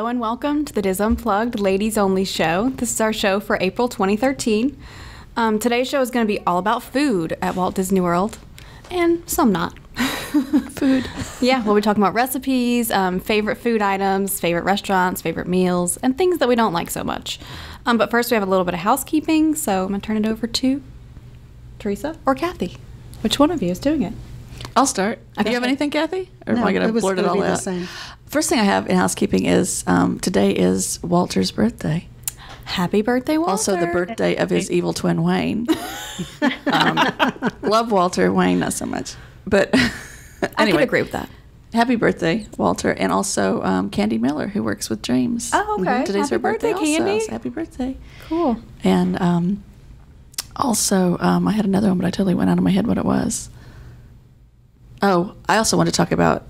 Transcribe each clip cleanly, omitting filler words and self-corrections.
Hello and welcome to the Diz Unplugged Ladies Only show. This is our show for April 2013. Today's show is going to be all about food at Walt Disney World, and some not. Food. Yeah, we'll be talking about recipes, favorite food items, favorite restaurants, favorite meals, and things that we don't like so much. But first we have a little bit of housekeeping, so I'm going to turn it over to Teresa or Kathy. Which one of you is doing it? I'll start. Okay. Do you have anything, Kathy? Or No, am I going it to was blurt it gonna all be the out? same. First thing I have in housekeeping is today is Walter's birthday. Happy birthday, Walter. Also the birthday of his evil twin, Wayne. Love Walter. Wayne, not so much. But I anyway, can agree with that. happy birthday, Walter. And also Candy Miller, who works with Dreams. Oh, okay. Today's Happy her birthday Candy. also. So happy birthday. Cool. And also, I had another one, but I totally went out of my head what it was. Oh, I also want to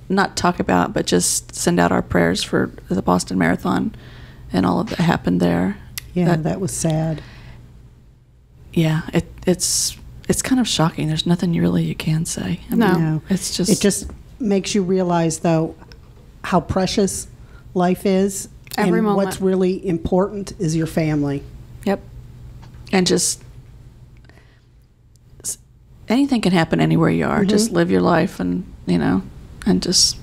but just send out our prayers for the Boston Marathon and all of that happened there. Yeah, that was sad. Yeah, it's kind of shocking. There's nothing you can say. I No. mean, No. it's just... It just makes you realize, though, how precious life is. Every and moment. what's really important is your family. Yep. And just... anything can happen anywhere you are. Just live your life and just...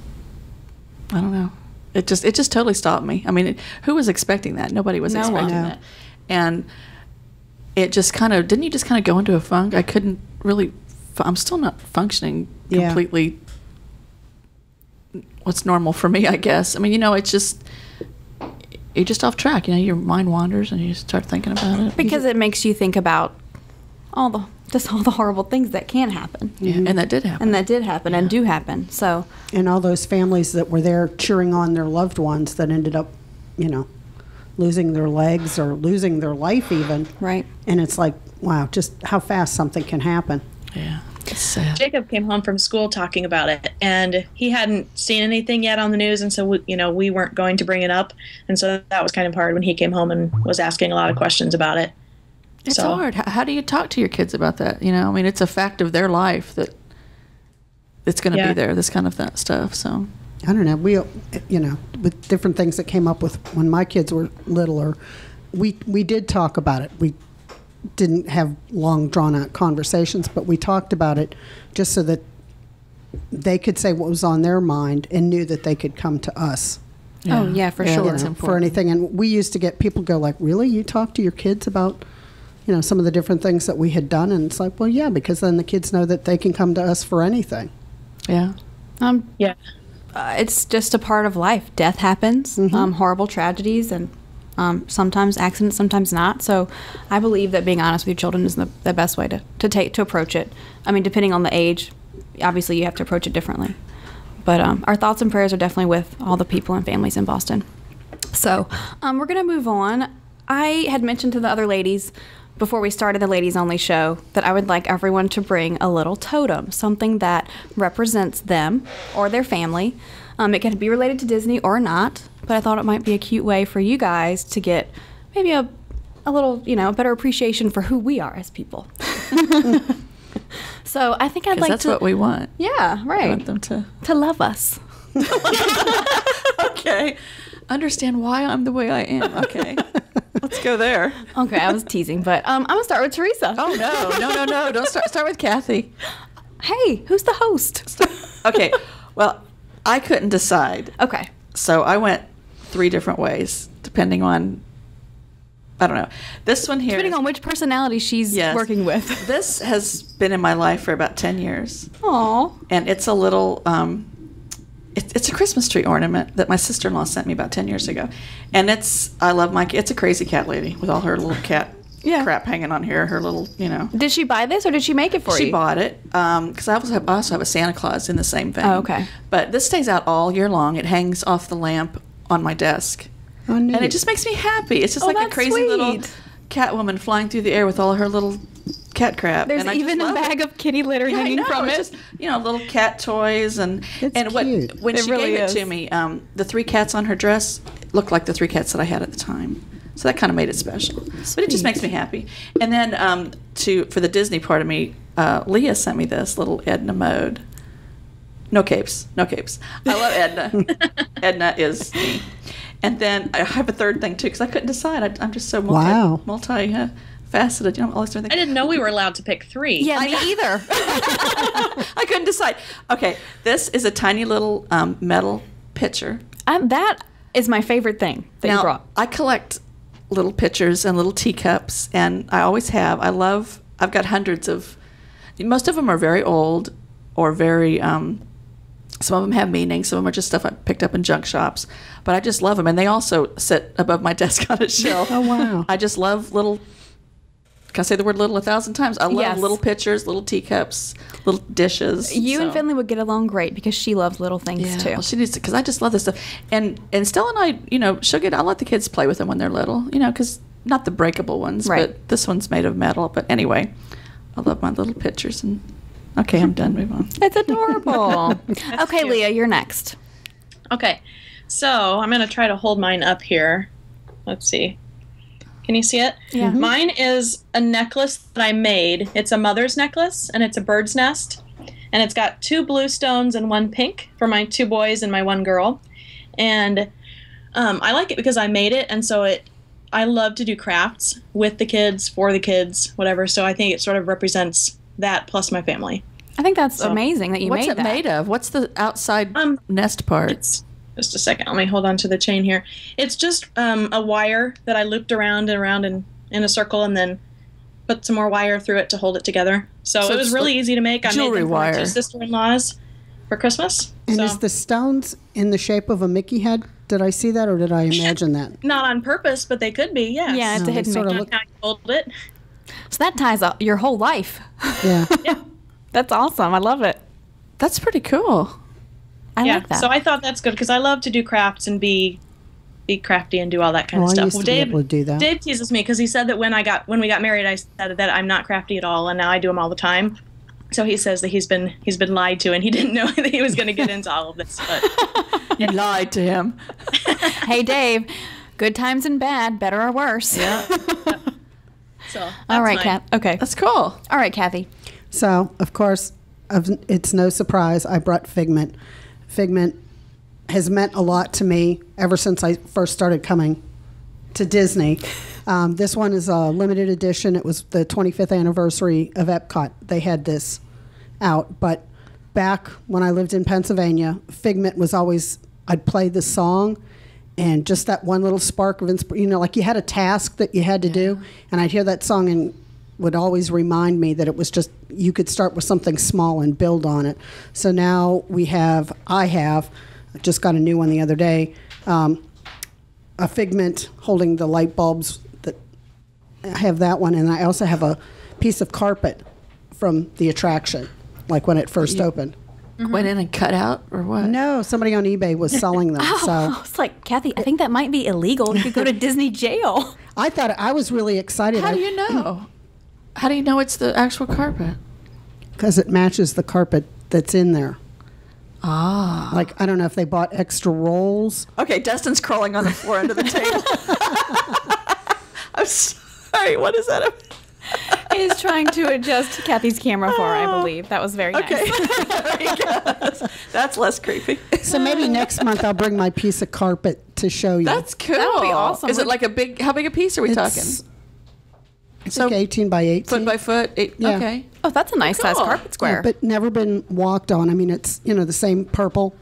I don't know. It just totally stopped me. I mean, who was expecting that? Nobody was No one. expecting No. that. And it just kind of... didn't you just kind of go into a funk? I couldn't really... I'm still not functioning Yeah. completely what's normal for me, I guess. I mean, it's just... you're just off track. Your mind wanders and you start thinking about it. Because it makes you think about all the horrible things that can happen. Yeah, and that did happen. And that did happen and do happen. So And all those families that were there cheering on their loved ones that ended up, losing their legs or losing their life even. right. And it's like, wow, just how fast something can happen. Yeah, it's sad. Jacob came home from school talking about it, and he hadn't seen anything yet on the news, and so we weren't going to bring it up, and so that was kind of hard when he came home and was asking a lot of questions about it. It's So- hard. How do you talk to your kids about that? I mean, it's a fact of their life that it's going to Yeah. be there, this kind of stuff. So, I don't know. We, with different things that came up with when my kids were littler, we did talk about it. We didn't have long, drawn-out conversations, but we talked about it just so that they could say what was on their mind and knew that they could come to us. Oh, yeah, for sure. that's For important. anything. And we used to get people go like, really? You talk to your kids about, some of the different things that we had done? And it's like, well, yeah, because then the kids know that they can come to us for anything. Yeah. Yeah. It's just a part of life. Death happens, horrible tragedies, and sometimes accidents, sometimes not. So I believe that being honest with your children is the best way to approach it. I mean, depending on the age, obviously you have to approach it differently. But our thoughts and prayers are definitely with all the people and families in Boston. So we're going to move on. I had mentioned to the other ladies before we started the Ladies Only show that I would like everyone to bring a little totem, something that represents them or their family. It can be related to Disney or not, but I thought it might be a cute way for you guys to get maybe a little, better appreciation for who we are as people. So I think I'd 'Cause like that's to... what we want. Yeah, We right. want them to... To love us. Okay. Understand why I'm the way I am. Okay. Let's go there. Okay, I was teasing, but I'm going to start with Teresa. Oh, no. Don't start with Kathy. Hey, who's the host? Okay. Well, I couldn't decide. Okay. So I went 3 different ways, depending on, I don't know. This one here. Depending on which personality she's Yes. working with. This has been in my life for about 10 years. Aw. And it's a little, it's a Christmas tree ornament that my sister-in-law sent me about 10 years ago. And it's a crazy cat lady with all her little cat Yeah. crap hanging on here, her little, Did she buy this or did she make it for you? She bought it because I also have a Santa Claus in the same vein. Oh, okay. But this stays out all year long. It hangs off the lamp on my desk. Oh, neat. And it just makes me happy. It's just Oh, like a that's crazy little sweet. cat woman flying through the air with all her little cat crap. There's and I just even a love bag it. of kitty litter Yeah, I hanging know. from It's it. just, little cat toys and That's what cute. when It she really gave is. it to me, the 3 cats on her dress looked like the 3 cats that I had at the time. So that kind of made it special. But it just Sweet. makes me happy. And then for the Disney part of me, Leah sent me this little Edna mode. No capes. I love Edna. Edna is me. And then I have a third thing too, because I couldn't decide. I'm just so Wow. multi-faceted. You know, all these different I things. didn't know we were allowed to pick 3. Yeah, me either. I couldn't decide. Okay, this is a tiny little metal pitcher. That is my favorite thing that you Now, brought. I collect little pitchers and little teacups, and I always have. I've got hundreds of. Most of them are very old, or very. Some of them have meaning. Some of them are just stuff I picked up in junk shops. But I just love them. And they also sit above my desk on a shelf. Oh, wow. I just love little, can I say the word little 1,000 times? I love Yes. little pitchers, little teacups, little dishes. You and So- Finley would get along great because she loves little things yeah, too. well, she needs to, because I just love this stuff. And Stella and I, you know, I'll let the kids play with them when they're little, you know, because not the breakable ones, Right. but this one's made of metal. But anyway, I love my little pitchers. And okay, I'm done. Move on. It's adorable. Okay, cute. Leah, you're next. Okay, so I'm going to try to hold mine up here. Let's see. Can you see it? Yeah. Mine is a necklace that I made. It's a mother's necklace, and it's a bird's nest. And it's got 2 blue stones and 1 pink for my 2 boys and my 1 girl. And I like it because I made it, and so I love to do crafts with the kids, for the kids, whatever. So I think it sort of represents that plus my family. I think that's So, amazing that you What's made it that. made of? What's the outside nest part? It's just a second. Let me hold on to the chain here. It's just a wire that I looped around and around in a circle, and then put some more wire through it to hold it together. So it was it's really like easy to make. I made jewelry them for my wire. 2 sister-in-laws for Christmas. And so, is the stones in the shape of a Mickey head? Did I see that, or did I imagine that? not on purpose, but they could be. Yes. Yeah, it's No, a hidden they sort of Mickey. look- How you hold it. So that ties up your whole life. Yeah. That's awesome. I love it. That's pretty cool. I Yeah. like that. So I thought that's good because I love to do crafts and be crafty and do all that kind Well, of I stuff. used to be able to do that. Dave teases me because he said that when we got married, I said that I'm not crafty at all, and now I do them all the time. So he says that he's been lied to, and he didn't know that he was going to get into all of this. But You lied to him. Hey, Dave, good times and bad, better or worse. Yeah. so that's All right, mine. Kath. Okay. That's cool. All right, Kathy. So, of course, it's no surprise I brought Figment. Figment has meant a lot to me ever since I first started coming to Disney. This one is a limited edition. It was the 25th anniversary of Epcot. They had this out. But back when I lived in Pennsylvania, Figment was always, I'd play the song, and just that one little spark of inspiration, you know, like you had a task that you had to do, and I'd hear that song and would always remind me that it was just, you could start with something small and build on it. So now I just got a new one the other day, a Figment holding the light bulbs. That I have that one, and I also have a piece of carpet from the attraction, like when it first opened. Went in and cut out, or what? No, somebody on eBay was selling them. I So was like, Kathy, I think that might be illegal. You could go to Disney jail. I thought I was really excited. How do you know? How do you know it's the actual carpet? Because it matches the carpet that's in there. Ah. Like, I don't know if they bought extra rolls. Okay, Dustin's crawling on the floor under the table. I'm sorry, what is that? He's trying to adjust Kathy's camera for her, I believe. That was very Okay. nice. That's less creepy. So maybe next month I'll bring my piece of carpet to show you. That's cool. That would be awesome. Is it like how big a piece are we talking? It's So, like 18 by 18. Foot by foot? Yeah. Okay. Oh, that's a nice size Cool. carpet square. Yeah, but never been walked on. I mean, it's, the same purple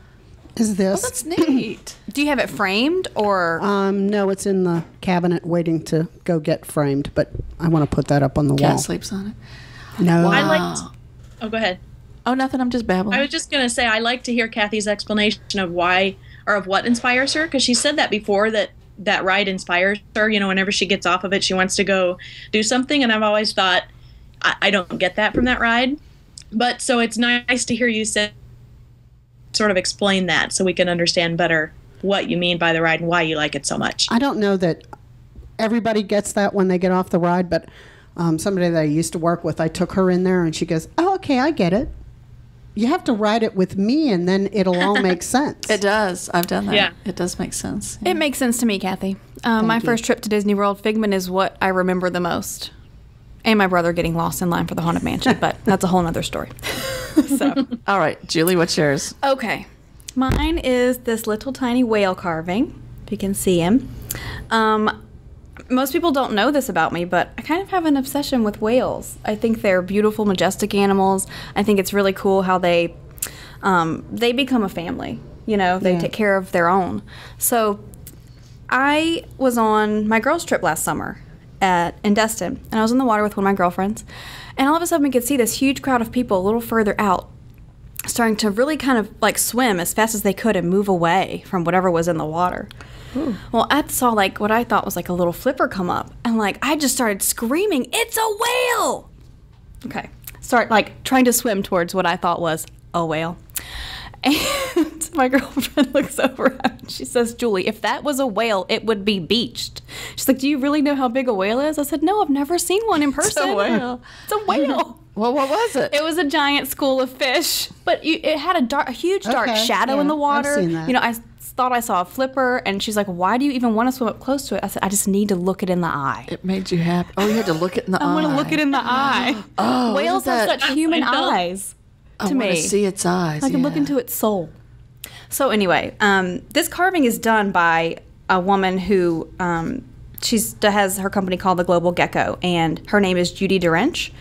as Oh, this. that's neat. Do you have it framed or? No, it's in the cabinet waiting to go get framed, but I want to put that up on the Cat wall. sleeps on it. No. I liked. Oh, go ahead. Oh, nothing. I'm just babbling. I was just gonna say I like to hear Kathy's explanation of why or of what inspires her, because she said that before, that ride inspires her. Whenever she gets off of it, she wants to go do something, and I've always thought I don't get that from that ride. But so it's nice to hear you say, sort of explain that, so we can understand better what you mean by the ride and why you like it so much. I don't know that everybody gets that when they get off the ride, but somebody that I used to work with, I took her in there and she goes, "Oh, okay, I get it. You have to ride it with me and then it'll all make sense." It does. I've done that. Yeah. It does make sense. It makes sense to me, Kathy. My you. first trip to Disney World, Figment is what I remember the most. And my brother getting lost in line for the Haunted Mansion, but that's a whole nother story. So, All right, Julie, what's yours? okay. Mine is this little tiny whale carving. if you can see him. Most people don't know this about me, but I kind of have an obsession with whales. I think they're beautiful, majestic animals. I think it's really cool how they become a family. You know, they take care of their own. So I was on my girls' trip last summer in Destin, and I was in the water with one of my girlfriends, and all of a sudden we could see this huge crowd of people a little further out starting to really kind of like swim as fast as they could and move away from whatever was in the water. Ooh. Well, I saw like what I thought was like a little flipper come up, and like I just started screaming, "It's a whale!" Okay, start like trying to swim towards what I thought was a whale. And my girlfriend looks over at me and she says, "Julie, if that was a whale, it would be beached." She's like, "Do you really know how big a whale is?" I said, "No, I've never seen one in person." It's a whale. It's a whale. Well, what was it? It was a giant school of fish, but it had a huge dark shadow in the water. I've seen that. You know, I thought I saw a flipper, and she's like, "Why do you even want to swim up close to it?" I said, "I just need to look it in the eye." It made you happy. Oh, you had to look it in the eye. I want to look it in the eye. Oh, whales have such human I know. eyes I to me. want to see its eyes. I can look into its soul. So anyway, this carving is done by a woman who has her company called the Global Gecko, and her name is Judy DeRench.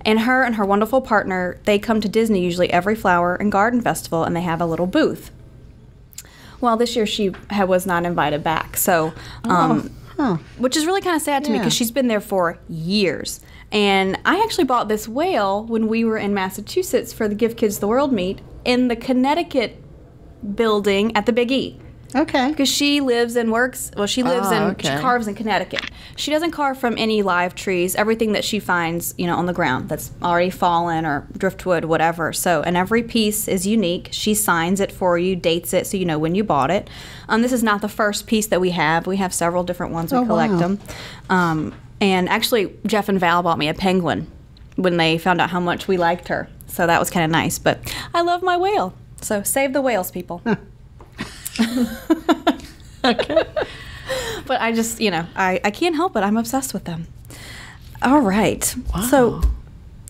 And her wonderful partner, they come to Disney usually every flower and garden festival, and they have a little booth. Well, this year she was not invited back, so which is really kind of sad to me because she's been there for years. And I actually bought this whale when we were in Massachusetts for the Give Kids the World meet in the Connecticut building at the Big E. Okay. Because she lives and works, she carves in Connecticut. She doesn't carve from any live trees, everything that she finds, on the ground that's already fallen or driftwood, whatever. So, and every piece is unique. She signs it for you, dates it so you know when you bought it. This is not the first piece that we have. We have several different ones. We collect them. And actually, Jeff and Val bought me a penguin when they found out how much we liked her. So that was kind of nice. But I love my whale. So save the whales, people. Okay. But I just, I can't help it. I'm obsessed with them. All right. Wow. So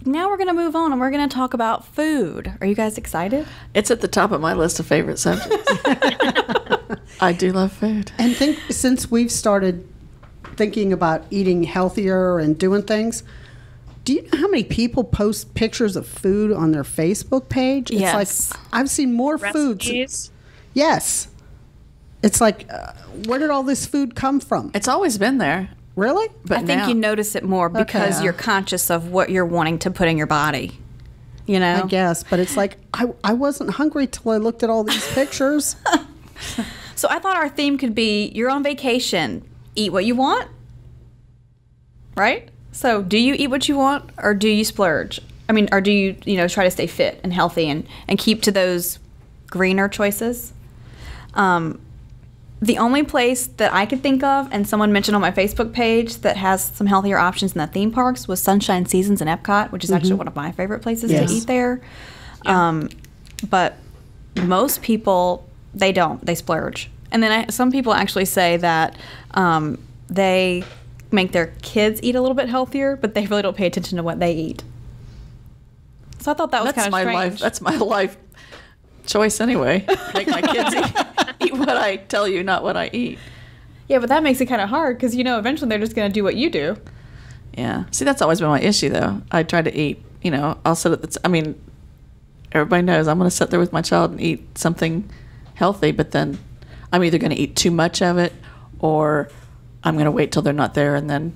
now we're going to move on and we're going to talk about food. Are you guys excited? It's at the top of my list of favorite subjects. I do love food. And since we've started thinking about eating healthier and doing things, do you know how many people post pictures of food on their Facebook page? It's Yes. like I've seen more foods. Recipes. Yes. It's like, where did all this food come from? It's always been there. Really? But I think now, you notice it more because Okay. you're conscious of what you're wanting to put in your body. I guess. But it's like, I wasn't hungry till I looked at all these pictures. So I thought our theme could be you're on vacation, eat what you want, right? So do you eat what you want or do you splurge? I mean, or do you, try to stay fit and healthy and keep to those greener choices? The only place that I could think of, and someone mentioned on my Facebook page that has some healthier options in the theme parks, was Sunshine Seasons in Epcot, which is actually one of my favorite places to eat there. But most people, they don't. They splurge. And then some people actually say that they make their kids eat a little bit healthier, but they really don't pay attention to what they eat. So I thought that was kind of strange. That's my life choice anyway. Make my kids eat what I tell you, not what I eat. Yeah, but that makes it kind of hard because, eventually they're just going to do what you do. Yeah. See, that's always been my issue, though. I try to eat, I'll sit at everybody knows I'm going to sit there with my child and eat something healthy, but then I'm either going to eat too much of it or I'm going to wait till they're not there and then,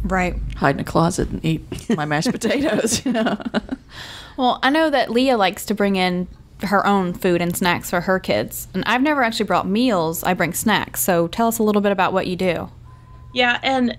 Right. hide in a closet and eat my mashed potatoes, Well, I know that Leah likes to bring in her own food and snacks for her kids. And I've never actually brought meals. I bring snacks. So tell us a little bit about what you do. Yeah, and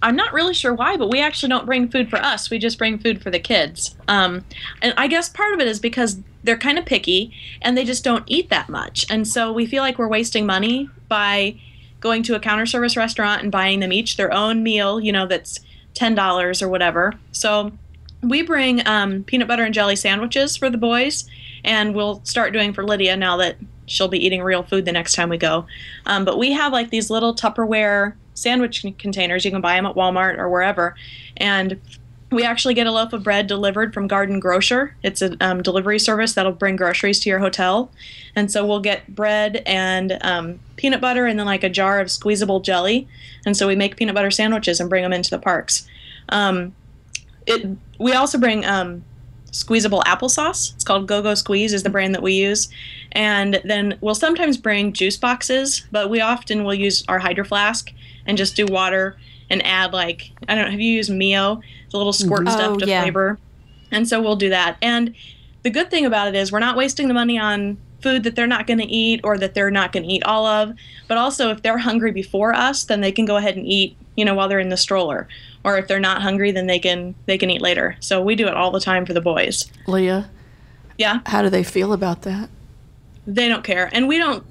I'm not really sure why, but we actually don't bring food for us. We just bring food for the kids. And I guess part of it is because they're kind of picky and they just don't eat that much. And so we feel like we're wasting money by going to a counter service restaurant and buying them each their own meal, that's $10 or whatever. So we bring peanut butter and jelly sandwiches for the boys, and we'll start doing for Lydia now that she'll be eating real food the next time we go. But we have like these little Tupperware sandwich containers. You can buy them at Walmart or wherever. And We actually get a loaf of bread delivered from Garden Grocer. It's a delivery service that'll bring groceries to your hotel. And so we'll get bread and peanut butter and then like a jar of squeezable jelly. And so we make peanut butter sandwiches and bring them into the parks. We also bring squeezable applesauce. It's called Go-Go Squeeze is the brand that we use. And then we'll sometimes bring juice boxes, but we often will use our Hydro Flask and just do water and add like, I don't know, have you used Mio? The little squirt stuff to flavor. And so we'll do that. And the good thing about it is we're not wasting the money on food that they're not going to eat or that they're not going to eat all of. But also if they're hungry before us, then they can go ahead and eat, while they're in the stroller. Or if they're not hungry, then they can eat later. So we do it all the time for the boys. Leah? Yeah? How do they feel about that? They don't care. And we don't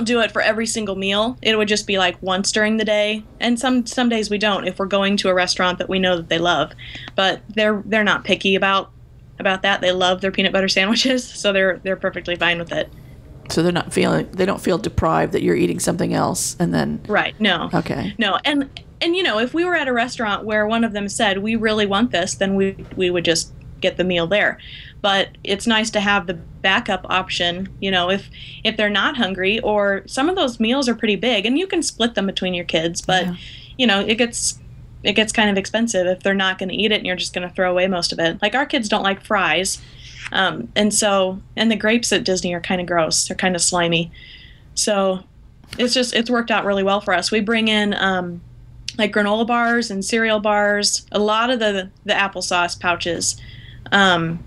do it for every single meal. It would just be like once during the day. And some days we don't if we're going to a restaurant that we know that they love. But they're not picky about that. They love their peanut butter sandwiches, so they're perfectly fine with it. So they don't feel deprived that you're eating something else and then Right. No. Okay. No. And if we were at a restaurant where one of them said, "We really want this," then we would just get the meal there. But it's nice to have the backup option, if they're not hungry, or some of those meals are pretty big and you can split them between your kids, but it gets kind of expensive if they're not going to eat it and you're just going to throw away most of it. Like our kids don't like fries. And the grapes at Disney are kind of gross. They're kind of slimy. So it's worked out really well for us. We bring in, like granola bars and cereal bars, a lot of the applesauce pouches, trying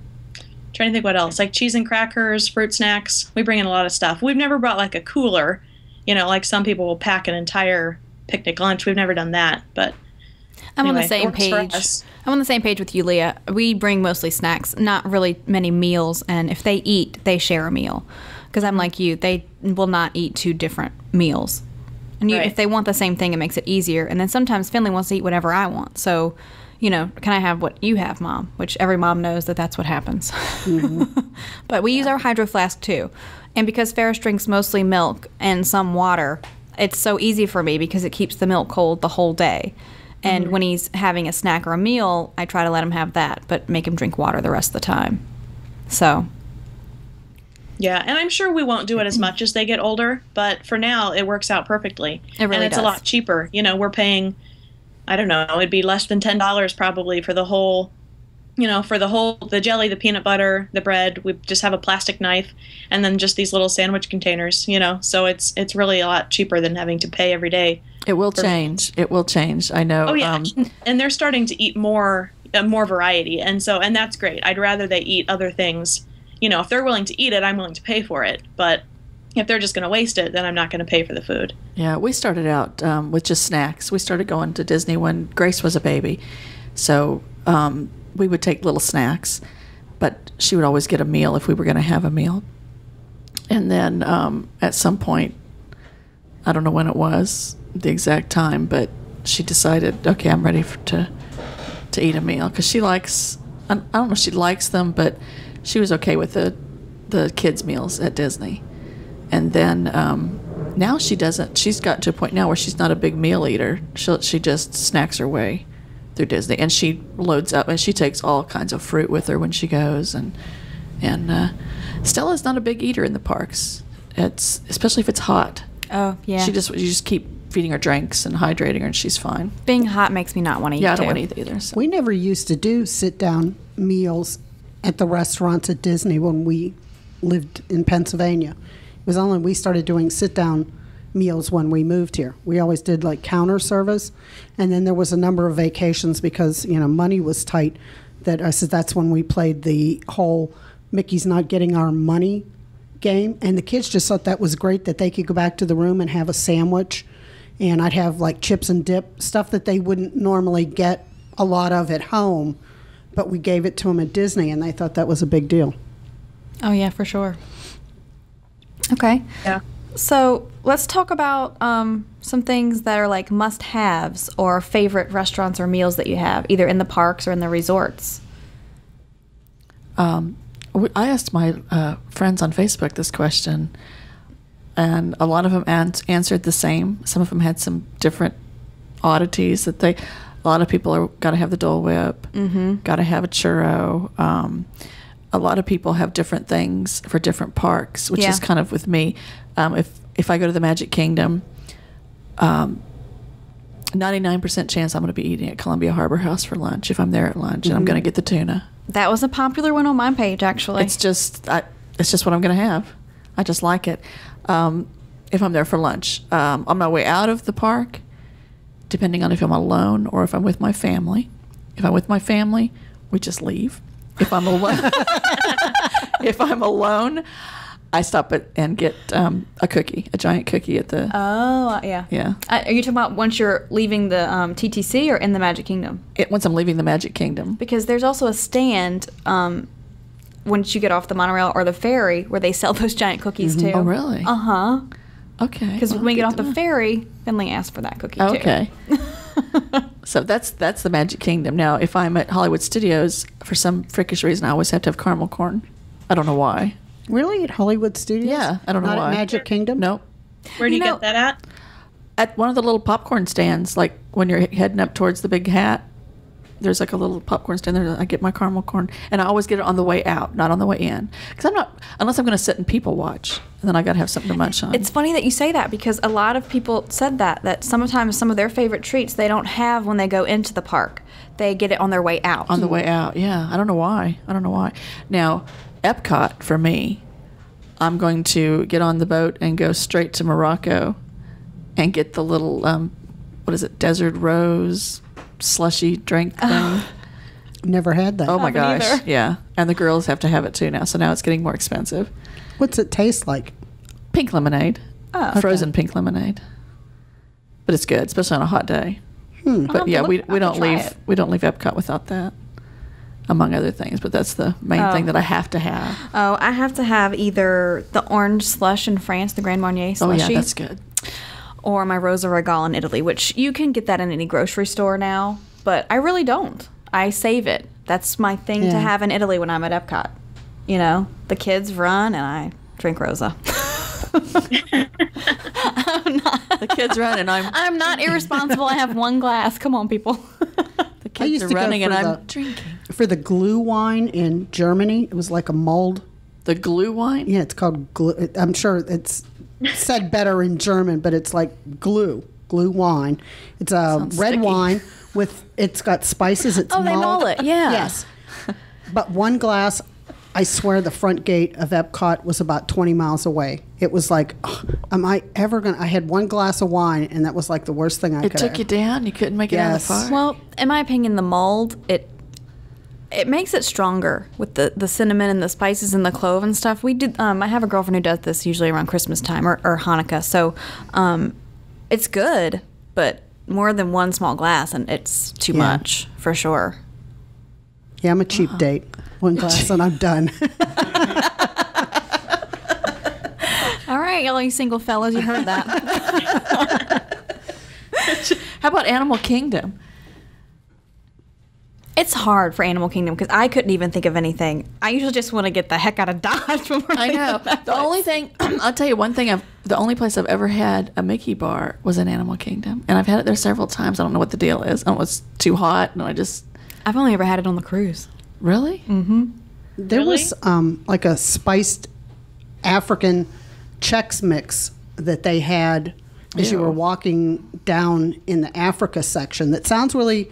to think what else, like cheese and crackers, fruit snacks. We bring in a lot of stuff. We've never brought like a cooler, like some people will pack an entire picnic lunch. We've never done that, but I'm anyway, on the same page. I'm on the same page with you, Leah. We bring mostly snacks, not really many meals, and if they eat, they share a meal. Because I'm like you, they will not eat two different meals. And if they want the same thing, it makes it easier. And then sometimes Finley wants to eat whatever I want. So, can I have what you have, Mom? Which every mom knows that's what happens. Mm-hmm. But we use our Hydro Flask, too. And because Ferris drinks mostly milk and some water, it's so easy for me because it keeps the milk cold the whole day. And when he's having a snack or a meal, I try to let him have that, but make him drink water the rest of the time. So. Yeah, and I'm sure we won't do it as much as they get older, but for now, it works out perfectly. It really and it's does. A lot cheaper. We're paying, I don't know, it'd be less than $10 probably for the whole, the jelly, the peanut butter, the bread. We just have a plastic knife and then just these little sandwich containers, so it's really a lot cheaper than having to pay every day. It will change. It will change. I know. Oh, yeah. And they're starting to eat more variety. And that's great. I'd rather they eat other things. If they're willing to eat it, I'm willing to pay for it. But if they're just going to waste it, then I'm not going to pay for the food. Yeah, we started out with just snacks. We started going to Disney when Grace was a baby. So we would take little snacks, but she would always get a meal if we were going to have a meal. And then at some point, I don't know when it was, the exact time, but she decided, okay, I'm ready to eat a meal. Because she likes, I don't know if she likes them, but she was okay with the kids' meals at Disney. And then now she doesn't. She's got to a point now where she's not a big meal eater. She just snacks her way through Disney, and she loads up, and she takes all kinds of fruit with her when she goes. And Stella's not a big eater in the parks. It's especially if it's hot. Oh yeah. You just keep feeding her drinks and hydrating her, and she's fine. Being hot makes me not want to eat. Yeah, I don't want to eat either. So. We never used to do sit-down meals at the restaurants at Disney when we lived in Pennsylvania. It was only we started doing sit-down meals when we moved here. We always did like counter service, and then there was a number of vacations because money was tight. That I said that's when we played the whole Mickey's not getting our money game, and the kids just thought that was great that they could go back to the room and have a sandwich, and I'd have like chips and dip, stuff that they wouldn't normally get a lot of at home, but we gave it to them at Disney, and they thought that was a big deal. Oh yeah, for sure. Okay. Yeah. So let's talk about some things that are like must-haves or favorite restaurants or meals that you have, either in the parks or in the resorts. I asked my friends on Facebook this question, and a lot of them answered the same. Some of them had some different oddities that they. A lot of people are got to have the Dole Whip, got to have a churro. A lot of people have different things for different parks, which is kind of with me. If I go to the Magic Kingdom, 99% chance I'm going to be eating at Columbia Harbor House for lunch if I'm there at lunch, and I'm going to get the tuna. That was a popular one on my page, actually. It's just what I'm going to have. I just like it. If I'm there for lunch, on my way out of the park, depending on if I'm alone or if I'm with my family. If I'm with my family, we just leave. If I'm alone, I stop and get a cookie, a giant cookie at the. Oh, yeah. Yeah. Are you talking about once you're leaving the TTC or in the Magic Kingdom? Once I'm leaving the Magic Kingdom. Because there's also a stand once you get off the monorail or the ferry where they sell those giant cookies too. Oh, really? Uh-huh. Okay. Because when we get off the ferry, Finley asked for that cookie too. Okay. So that's the Magic Kingdom. Now, if I'm at Hollywood Studios, for some freakish reason, I always have to have caramel corn. I don't know why. Really? At Hollywood Studios? Yeah, I don't know Not why. at Magic Kingdom? Nope. Where do you get that at? At one of the little popcorn stands, like when you're heading up towards the big hat, there's like a little popcorn stand there. I get my caramel corn, and I always get it on the way out, not on the way in. Because unless I'm going to sit and people watch, and then I got to have something to munch on. It's funny that you say that because a lot of people said that sometimes some of their favorite treats they don't have when they go into the park. They get it on their way out. On the way out, yeah. I don't know why. Now, Epcot, for me, I'm going to get on the boat and go straight to Morocco and get the little, Desert Rose slushy drink thing. Never had that. Oh my Haven't gosh, either. yeah. And the girls have to have it too now, so now it's getting more expensive. What's it taste like? Pink lemonade. Oh, okay. Frozen pink lemonade. But it's good, especially on a hot day. But yeah, we don't leave Epcot without that, among other things. But that's the main thing that I have to have. Oh, I have to have either the orange slush in France, the Grand Marnier Oh slushy. yeah, that's good. Or my Rosa Regal in Italy, which you can get that in any grocery store now, but I really don't. I save it. That's my thing to have in Italy when I'm at Epcot. You know, the kids run and I drink Rosa. The kids run and I'm not irresponsible. I have one glass. Come on, people. The kids are running and I'm drinking. For the glue wine in Germany, it was like a mulled. The glue wine? Yeah, it's called glue. I'm sure it's said better in German, but it's like glue wine. It's a Sounds red sticky. wine it's got spices. It's Oh, they mulled. mull it, yeah. Yes. But one glass, I swear the front gate of Epcot was about 20 miles away. It was like, am I ever going to... I had one glass of wine, and that was like the worst thing I It could took you down? You couldn't make it out of the Yes. fire? Well, in my opinion, the mold, it makes it stronger with the cinnamon and the spices and the clove and stuff. We did. I have a girlfriend who does this usually around Christmas time or Hanukkah. So it's good, but more than one small glass, and it's too much for sure. Yeah, I'm a cheap date. One glass and I'm done. All right, all you single fellas, you heard that. How about Animal Kingdom? It's hard for Animal Kingdom because I couldn't even think of anything. I usually just want to get the heck out of Dodge before I know. The only thing, I'll tell you one thing, the only place I've ever had a Mickey bar was in Animal Kingdom. And I've had it there several times. I don't know what the deal is. I don't know, it's too hot. And I've only ever had it on the cruise. Really? Mm-hmm. There Really? was like a spiced African Chex Mix that they had as you Ew. were walking down in the Africa section. That sounds really...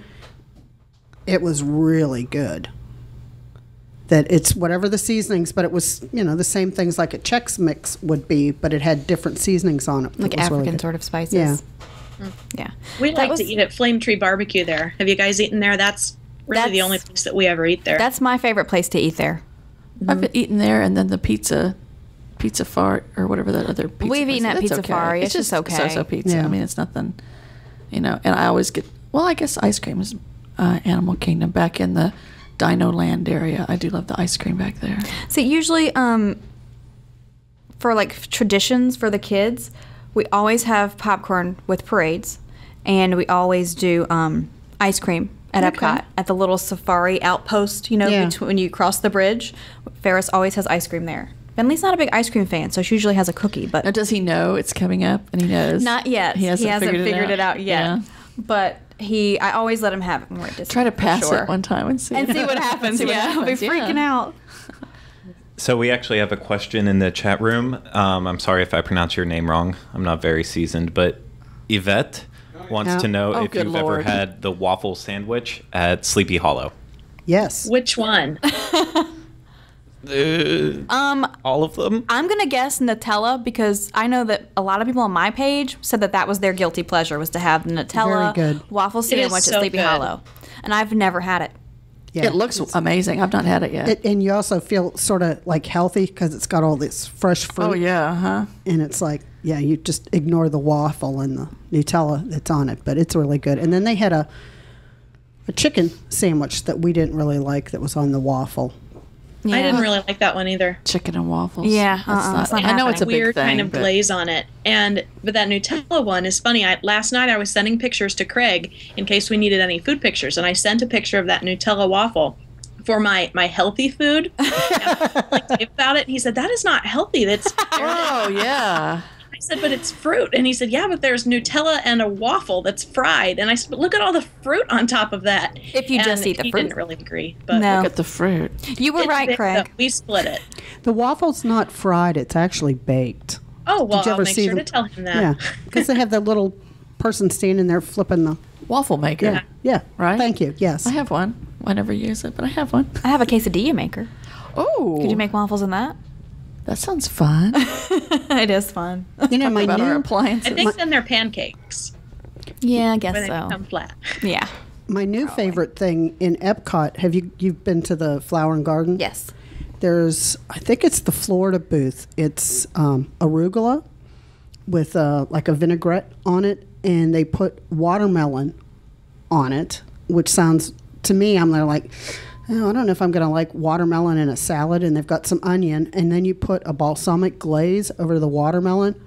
It was really good. That it's whatever the seasonings, but it was, the same things like a Chex Mix would be, but it had different seasonings on it. Like It was really African good. sort of spices. Yeah. Yeah. We That like was- to eat at Flame Tree Barbecue there. Have you guys eaten there? That's really the That's- only place that we ever eat there. That's my favorite place to eat there. I've eaten there, and then the Pizza Fart, or whatever that other pizza We've place eaten is. at It's Pizza okay. Fari. It's just okay. So-so pizza. Yeah. I mean, it's nothing, and I always get, I guess ice cream is Animal Kingdom. Back in the Dino Land area, I do love the ice cream back there. See, usually for like traditions for the kids, we always have popcorn with parades, and we always do ice cream at Epcot at the little safari outpost. Yeah. When you cross the bridge, Ferris always has ice cream there. Bentley's not a big ice cream fan, so she usually has a cookie. But Now, does he know it's coming up? And he knows? not yet. He hasn't, figured it out yet. Yeah. But I always let him have it more at Disney. Try to for pass sure. it one time and see. And see what happens. See what yeah, I'll be happens, yeah. freaking out. So we actually have a question in the chat room. I'm sorry if I pronounce your name wrong. I'm not very seasoned, but Yvette wants to know if good you've ever Lord. had the waffle sandwich at Sleepy Hollow. Yes. Which one? All of them? I'm gonna guess Nutella because I know that a lot of people on my page said that was their guilty pleasure was to have the Nutella Very good. waffle is sandwich so at Sleepy good. Hollow, and I've never had it. Yeah. It looks amazing. I've not had it yet. And you also feel sort of like healthy because it's got all this fresh fruit. Oh yeah, huh? And it's like, yeah, you just ignore the waffle and the Nutella that's on it, but it's really good. And then they had a chicken sandwich that we didn't really like that was on the waffle. Yeah. I didn't really like that one either. Chicken and waffles. Yeah, That's it's not I know it's a happening. big Weird thing, kind of but- glaze on it. But that Nutella one is funny. Last night I was sending pictures to Craig in case we needed any food pictures, and I sent a picture of that Nutella waffle for my healthy food. Like about it, he said that is not healthy. That's Oh yeah. I said, but it's fruit. And he said, yeah, but there's Nutella and a waffle that's fried. And I said, but look at all the fruit on top of that. If you just eat the he fruit. didn't really agree. But No. Look at the fruit. You were it's right, big, Craig. though. We split it. The waffle's not fried, it's actually baked. Oh, well, Did you I'll ever make see sure them? to tell him that. Yeah, because they have the little person standing there flipping the. Waffle maker. Yeah, yeah. Right? Thank you. Yes. I have one. I never use it, but I have one. I have a quesadilla maker. Oh. Could you make waffles in that? That sounds fun. It is fun. You know, my About our new appliances. I think then they're pancakes Yeah, I guess when they so. become flat. Yeah. my new favorite thing in Epcot. Have you've been to the Flower and Garden? Yes. There's, I think it's the Florida booth. It's arugula with like a vinaigrette on it, and they put watermelon on it, which sounds to me, I'm there like, oh, I don't know if I'm going to like watermelon in a salad. And they've got some onion, and then you put a balsamic glaze over the watermelon.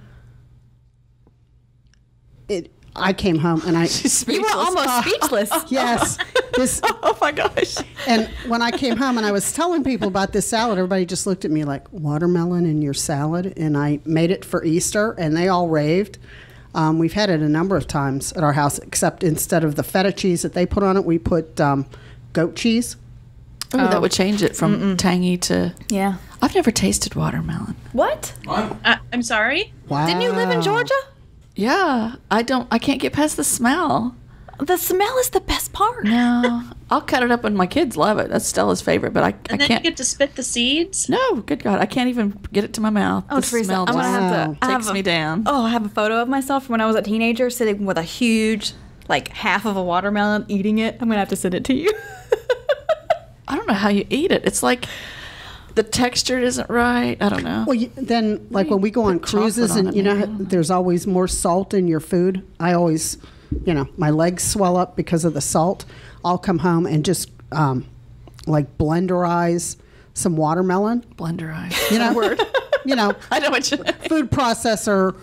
I came home and I You were almost speechless. yes this. Oh my gosh. And when I came home and I was telling people about this salad, everybody just looked at me like, watermelon in your salad? And I made it for Easter, and they all raved. We've had it a number of times at our house, except instead of the feta cheese that they put on it, we put goat cheese. Oh, that would change it from tangy to. Yeah. I've never tasted watermelon. What? I'm sorry? Wow. Didn't you live in Georgia? Yeah, I can't get past the smell. The smell is the best part. No, I'll cut it up and my kids love it. That's Stella's favorite, but I And then can't. you get to spit the seeds? No, good God, I can't even get it to my mouth. Oh, The Teresa, smell I'm gonna just have to. I takes have me down. Oh, I have a photo of myself from when I was a teenager sitting with a huge, like half of a watermelon, eating it. I'm gonna have to send it to you. I don't know how you eat it. It's like the texture isn't right. I don't know. Well, then, like when we go on Put chocolate cruises, on and it, you know, maybe. there's always more salt in your food. I always, my legs swell up because of the salt. I'll come home and just like blenderize some watermelon. Blenderize. You know, Word. I know what you mean. food processor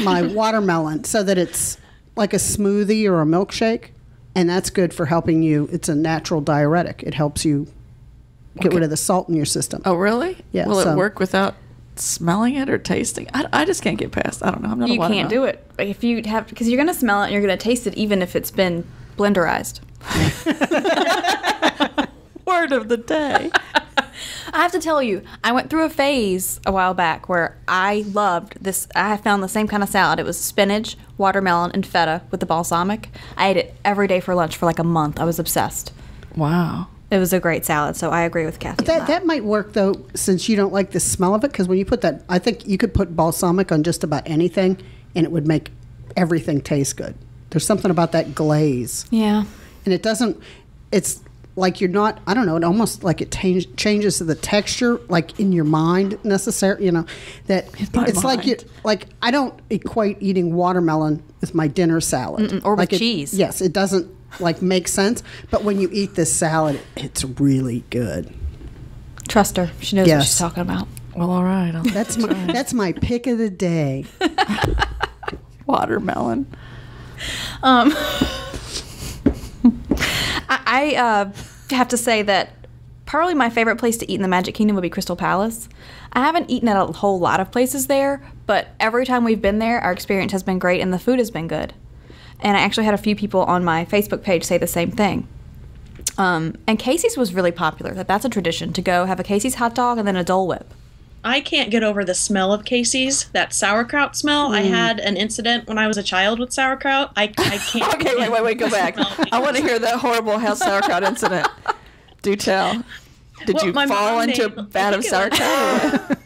my watermelon so that it's like a smoothie or a milkshake, and that's good for helping you. It's a natural diuretic. It helps you get rid of the salt in your system. Oh, really? Yeah, Will so- it work without smelling it or tasting? I just can't get past. I don't know. I'm not a You watermelon. can't do it if you have because you're gonna smell it and you're gonna taste it even if it's been blenderized. Word of the day. I have to tell you, I went through a phase a while back where I loved this. I found the same kind of salad. It was spinach, watermelon, and feta with the balsamic. I ate it every day for lunch for like a month. I was obsessed. Wow. It was a great salad, so I agree with Kathy. on That might work though, since you don't like the smell of it. Because when you put that, I think you could put balsamic on just about anything, and it would make everything taste good. There's something about that glaze, Yeah. and it doesn't. It's like you're not. I don't know. It almost like it changes the texture, like in your mind, necessary. That my it's like you mind. like. I don't equate eating watermelon with my dinner salad or with like cheese. Yes, it doesn't like make sense. But when you eat this salad, it's really good. Trust her. She knows what Yes. she's talking about. Well, all right. I'll That's my pick of the day. watermelon. I have to say that probably my favorite place to eat in the Magic Kingdom would be Crystal Palace. I haven't eaten at a whole lot of places there, but every time we've been there, our experience has been great and the food has been good. And I actually had a few people on my Facebook page say the same thing. And Casey's was really popular. That's a tradition, to go have a Casey's hot dog and then a Dole Whip. I can't get over the smell of Casey's, that sauerkraut smell. I had an incident when I was a child with sauerkraut. I can't. Okay, wait, go back. I want to hear that horrible house sauerkraut incident. Do tell. Did you fall into a vat of sauerkraut?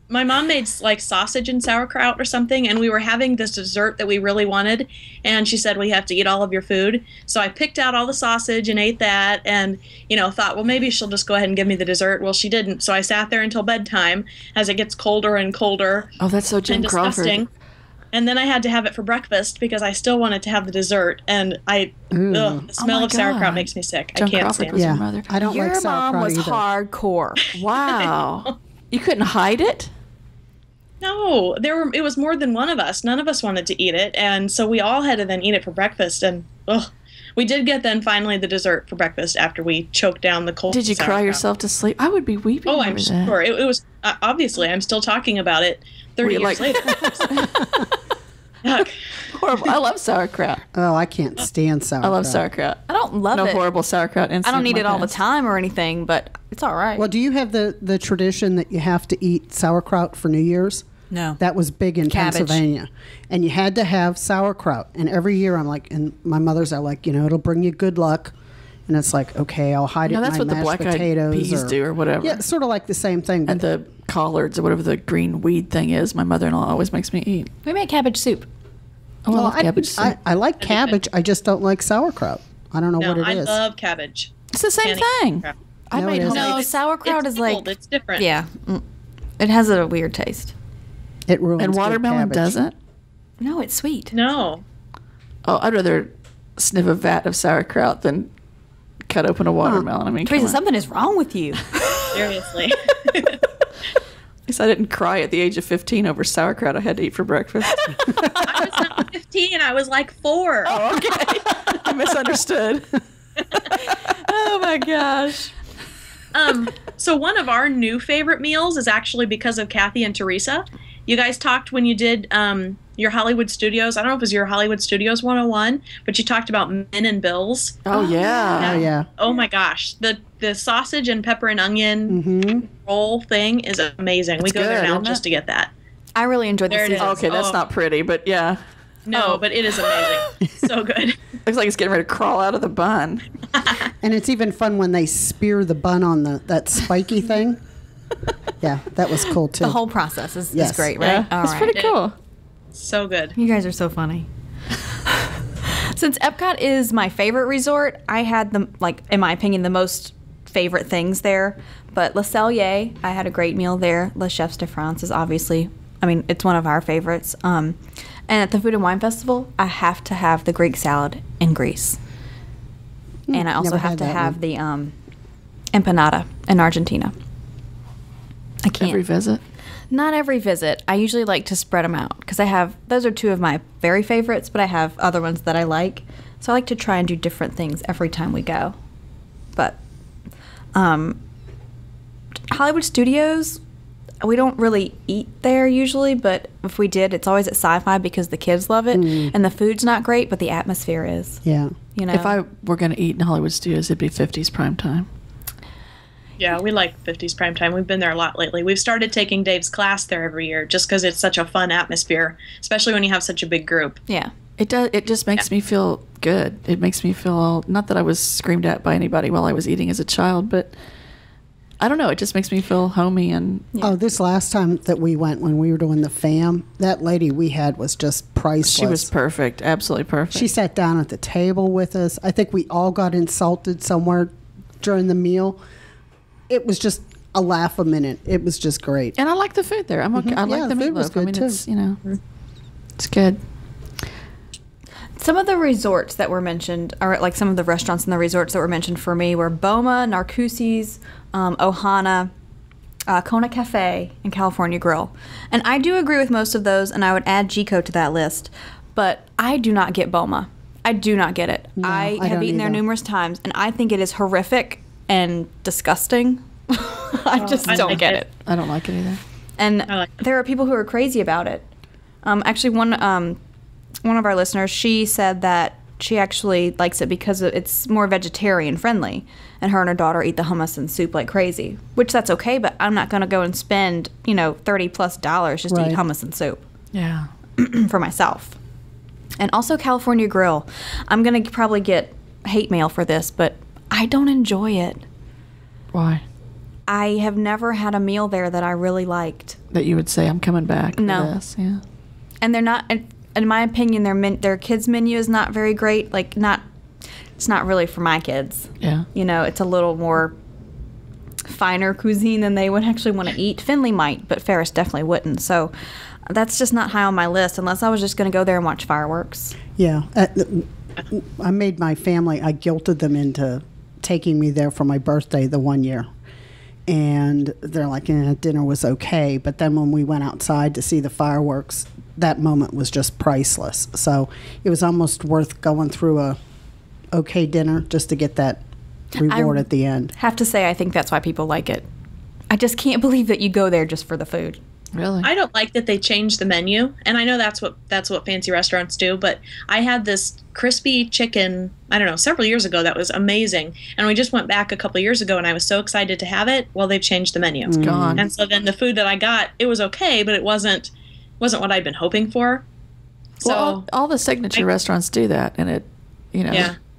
My mom made like sausage and sauerkraut or something, and we were having this dessert that we really wanted, and she said, we have to eat all of your food. So I picked out all the sausage and ate that, and thought, well, maybe she'll just go ahead and give me the dessert. Well, she didn't. So I sat there until bedtime as it gets colder and colder. Oh, that's so Jim and disgusting. Crawford. And then I had to have it for breakfast because I still wanted to have the dessert, and the smell of sauerkraut makes me sick. John I can't Crawford stand was it. your mother. I don't like Your sauerkraut mom was either. hardcore. Wow. You couldn't hide it? No, it was more than one of us. None of us wanted to eat it, and so we all had to then eat it for breakfast. And we did get then finally the dessert for breakfast after we choked down the cold. Did you cry sauerkraut. yourself to sleep? I would be weeping. Oh, over I'm that. sure. It was obviously. I'm still talking about it 30 years later. Yuck. Horrible. I love sauerkraut. Oh, I can't stand sauerkraut. I love sauerkraut. I don't love No it. horrible sauerkraut incident. I don't in eat my it all the past. time or anything, but it's all right. Well, do you have the tradition that you have to eat sauerkraut for New Year's? No. That was big in Cabbage. Pennsylvania. And you had to have sauerkraut. And every year I'm like, and my mothers are like, it'll bring you good luck. And it's like, okay, I'll hide it in that's my what the mashed black-eyed potatoes. peas do or whatever. Yeah, sort of like the same thing. And the collards or whatever the green weed thing is, my mother-in-law always makes me eat. We make cabbage soup. Oh, I love cabbage soup. I like cabbage. I just don't like sauerkraut. I don't know No, what it I is. love cabbage. It's the same Can't eat thing. sauerkraut. I No, made it isn't. homemade. No, sauerkraut It's is like, pickled. It's different. yeah, it has a weird taste. It ruins And good watermelon cabbage. doesn't? No, it's sweet. No. Oh, I'd rather sniff a vat of sauerkraut than cut open a watermelon. I mean, come Teresa, on. something is wrong with you. Seriously. At least I didn't cry at the age of 15 over sauerkraut I had to eat for breakfast. I was not 15. I was like 4. Oh, okay. I misunderstood. Oh my gosh. So one of our new favorite meals is actually because of Kathy and Teresa. You guys talked when you did your Hollywood Studios. I don't know if it was your Hollywood Studios 101, but you talked about men and bills. Oh, yeah. Oh, yeah. Oh my gosh. The sausage and pepper and onion roll thing is amazing. We go good, there now isn't it? just to get that. I really enjoyed the There it season. is. Okay, that's Oh. not pretty, but yeah. No, but it is amazing. So good. Looks like it's getting ready to crawl out of the bun. And it's even fun when they spear the bun on that spiky thing. Yeah, that was cool too. The whole process is Yes. great, right? Yeah, All it's right. pretty cool. So good. You guys are so funny. Since Epcot is my favorite resort, I had in my opinion, the most favorite things there. But Le Cellier, I had a great meal there. Le Chefs de France is obviously, it's one of our favorites. And at the Food and Wine Festival, I have to have the Greek salad in Greece. And I also never have had to that have one. the empanada in Argentina. I can't. Every visit. Not every visit. I usually like to spread them out because those are two of my very favorites, but I have other ones that I like. So I like to try and do different things every time we go. But Hollywood Studios, we don't really eat there usually, but if we did, it's always at Sci-Fi because the kids love it. And the food's not great, but the atmosphere is. Yeah. You know? If I were going to eat in Hollywood Studios, it'd be 50s prime time. Yeah, we like 50s primetime. We've been there a lot lately. We've started taking Dave's class there every year just because it's such a fun atmosphere, especially when you have such a big group. Yeah. It does. It just makes me feel good. It makes me feel, not that I was screamed at by anybody while I was eating as a child, but I don't know. It just makes me feel homey and Oh, this last time that we went when we were doing the FAM, that lady we had was just priceless. she was perfect. Absolutely perfect. She sat down at the table with us. I think we all got insulted somewhere during the meal. It was just a laugh a minute. It was just great. and I like the food there. I'm okay. I like Yeah, the the food was meatloaf. I good, mean, too. it's, it's good. Some of the resorts that were mentioned, or like some of the restaurants in the resorts that were mentioned for me were Boma, Narcoossee's, Ohana, Kona Cafe, and California Grill. And I do agree with most of those, and I would add Gico to that list. But I do not get Boma. I do not get it. No, I I have don't eaten there either. numerous times, and I think it is horrific and disgusting. I just I don't like get it. it. I don't like it either. And I like it. there are people who are crazy about it. Actually, one one of our listeners, she said that she actually likes it because it's more vegetarian friendly, and her and her daughter eat the hummus and soup like crazy, which that's okay, but I'm not going to go and spend, $30+ just to eat hummus and soup. Yeah. For myself. And also California Grill. I'm going to probably get hate mail for this, but I don't enjoy it. Why? I have never had a meal there that I really liked. That you would say, I'm coming back for this. Yeah. And they're not, in my opinion, their kids' menu is not very great. It's not really for my kids. Yeah. It's a little more finer cuisine than they would actually want to eat. Finley might, but Ferris definitely wouldn't. So that's just not high on my list unless I was just going to go there and watch fireworks. Yeah. I made my family, I guilted them into taking me there for my birthday the one year. And they're like, dinner was okay. But then when we went outside to see the fireworks, that moment was just priceless. So it was almost worth going through a okay dinner just to get that reward at the end. Have to say, I think that's why people like it. I just can't believe that you go there just for the food. Really? I don't like that they changed the menu, and I know that's what fancy restaurants do, but I had this crispy chicken, I don't know, several years ago that was amazing, and we just went back a couple of years ago, and I was so excited to have it. Well, they've changed the menu. It's gone. And so then the food that I got, it was okay, but it wasn't what I'd been hoping for. So well, all the signature restaurants do that, and it,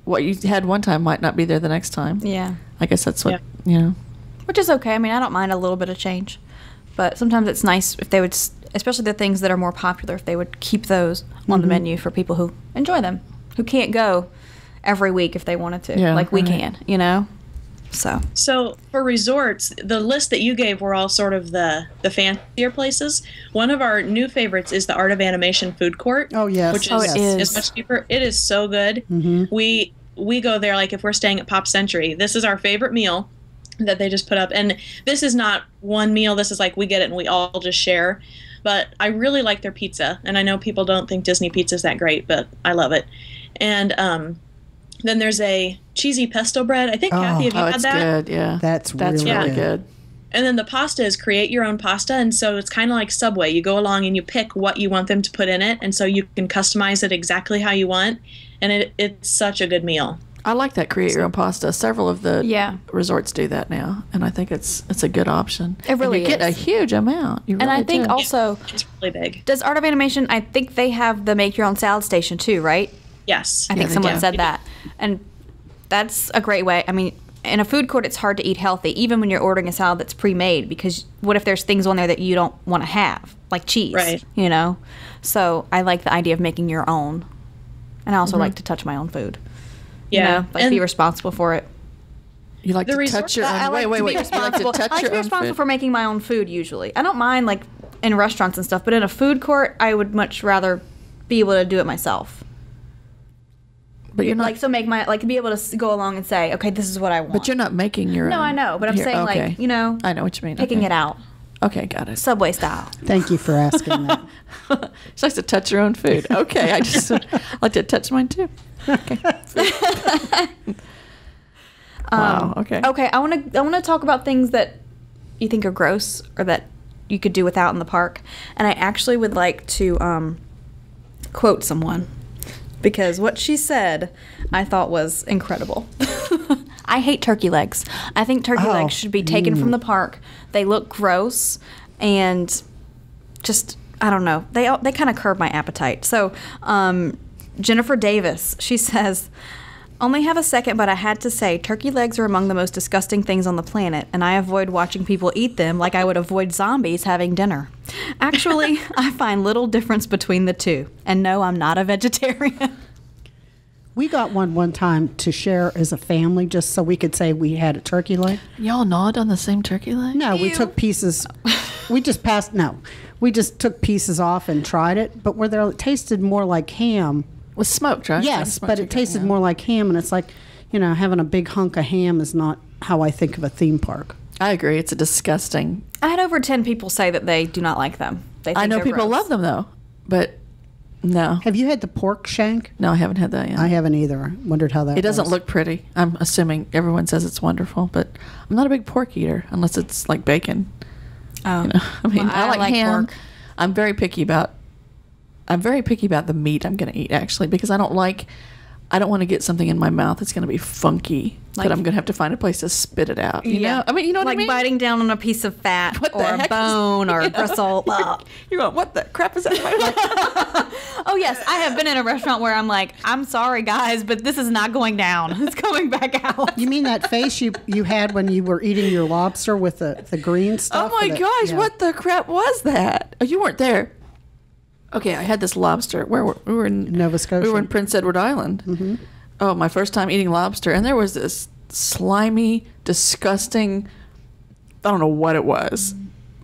what you had one time might not be there the next time. Yeah. I guess that's what, Which is okay. I mean, I don't mind a little bit of change. But sometimes it's nice if they would, especially the things that are more popular, if they would keep those on the menu for people who enjoy them, who can't go every week if they wanted to, like we can, So for resorts, the list that you gave were all sort of the fancier places. One of our new favorites is the Art of Animation Food Court. Oh, yes. Which is much cheaper. It is so good. Mm-hmm. We go there, like if we're staying at Pop Century. This is our favorite meal that they just put up. And this is not one meal. This is like we get it and we all just share. But I really like their pizza. And I know people don't think Disney pizza is that great, but I love it. And then there's a cheesy pesto bread. I think, Kathy, have you had that? That's good, yeah. That's really good. And then the pasta is create your own pasta. And so it's kind of like Subway. You go along and you pick what you want them to put in it. And so you can customize it exactly how you want. And it's such a good meal. I like that create your own pasta. Several of the resorts do that now, and I think it's a good option. It really is. You get a huge amount. You really I think do. also it's really big. Does Art of Animation? I think they have the make your own salad station too, right? Yes, I think someone said that, and that's a great way. I mean, in a food court, it's hard to eat healthy, even when you're ordering a salad that's pre-made. Because what if there's things on there that you don't want to have, like cheese? Right. So I like the idea of making your own, and I also like to touch my own food. Yeah, and be responsible for it. You like to touch your own. Wait. You like to touch I like to your be own responsible food. for making my own food usually. I don't mind like in restaurants and stuff, but in a food court, I would much rather be able to do it myself. But you're not be able to go along and say, okay, this is what I want. But you're not making your own. No, I know, but I'm saying okay. I know what you mean. Picking it out. Okay, got it. Subway style. Thank you for asking that. She likes to touch her own food. Okay, I just like to touch mine too. Okay. Wow. Okay. Okay, I want to talk about things that you think are gross or that you could do without in the park, and I actually would like to quote someone because what she said I thought was incredible. I hate turkey legs. I think turkey legs should be taken from the park. They look gross and just, I don't know. They kind of curb my appetite. So Jennifer Davis, she says, only have a second, but I had to say, turkey legs are among the most disgusting things on the planet, and I avoid watching people eat them like I would avoid zombies having dinner. Actually, I find little difference between the two. And no, I'm not a vegetarian. We got one time to share as a family just so we could say we had a turkey leg. Y'all gnawed on the same turkey leg? No, we took pieces. We just took pieces off and tried it. But it tasted more like ham. With smoked, right? Yes, but it tasted more like ham. And it's like, having a big hunk of ham is not how I think of a theme park. I agree. It's a disgusting. I had over 10 people say that they do not like them. They think I know they're people gross. love them, though. But no. Have you had the pork shank? No, I haven't had that yet. I haven't either. I wondered how that was. It doesn't look pretty. I'm assuming everyone says it's wonderful, but I'm not a big pork eater unless it's like bacon. Oh. I like ham. Pork. I'm very picky about I'm very picky about the meat I'm going to eat, actually, because I don't want to get something in my mouth that's going to be funky, that I'm going to have to find a place to spit it out. You know? I mean, you know what I mean? Like biting down on a piece of fat or a bone or a gristle. You're going, what the crap is that? Oh, yes. I have been in a restaurant where I'm like, I'm sorry, guys, but this is not going down. It's coming back out. You mean that face you had when you were eating your lobster with the green stuff? Oh, my gosh. Yeah. What the crap was that? Oh, you weren't there. Okay, I had this lobster. We were in Nova Scotia. We were in Prince Edward Island. Mm-hmm. Oh, my first time eating lobster, and there was this slimy, disgusting. I don't know what it was,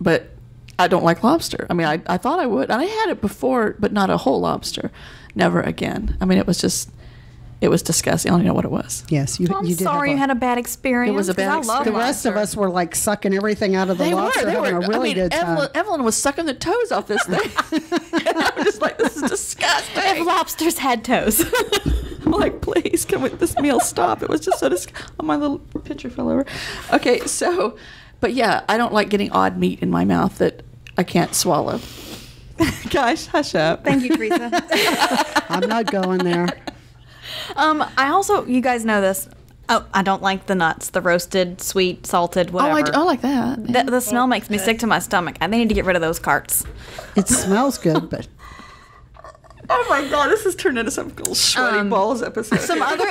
but I don't like lobster. I mean, I thought I would, and I had it before, but not a whole lobster. Never again. I mean, it was disgusting. I don't even know what it was. Yes, you I'm did. sorry you had a bad experience. It was a bad experience. The rest of us were like sucking everything out of the lobster, having a really good time. Evelyn was sucking the toes off this thing. And I'm just like, this is disgusting. If lobsters had toes. I'm like, please, can this meal stop? It was just so disgusting. Oh, my little picture fell over. Okay, so, but yeah, I don't like getting odd meat in my mouth that I can't swallow. Gosh, hush up. Thank you, Teresa. I'm not going there. I also, you guys know this. Oh, I don't like the nuts, the roasted, sweet, salted, whatever. Oh, I like that. The smell makes me sick to my stomach. They need to get rid of those carts. It smells good, but... Oh my God, this has turned into some little sweaty balls episode. Some other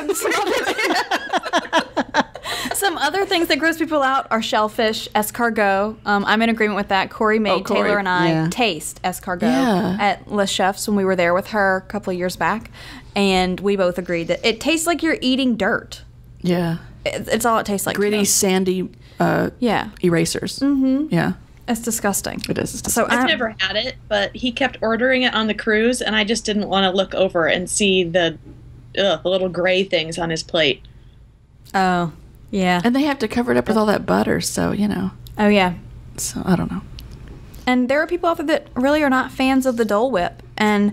things that gross people out are shellfish, escargot. I'm in agreement with that. Corey made Taylor and I taste escargot at Le Chef's when we were there with her a couple of years back, and we both agreed that it tastes like you're eating dirt. Yeah, it's all it tastes like. Gritty, sandy. Erasers. Mm-hmm. Yeah. It's disgusting. It is. It's disgusting. So I've never had it, but he kept ordering it on the cruise, and I just didn't want to look over and see the little gray things on his plate. Oh, yeah. And they have to cover it up with all that butter, so, you know. Oh, yeah. So, I don't know. And there are people out there that really are not fans of the Dole Whip, and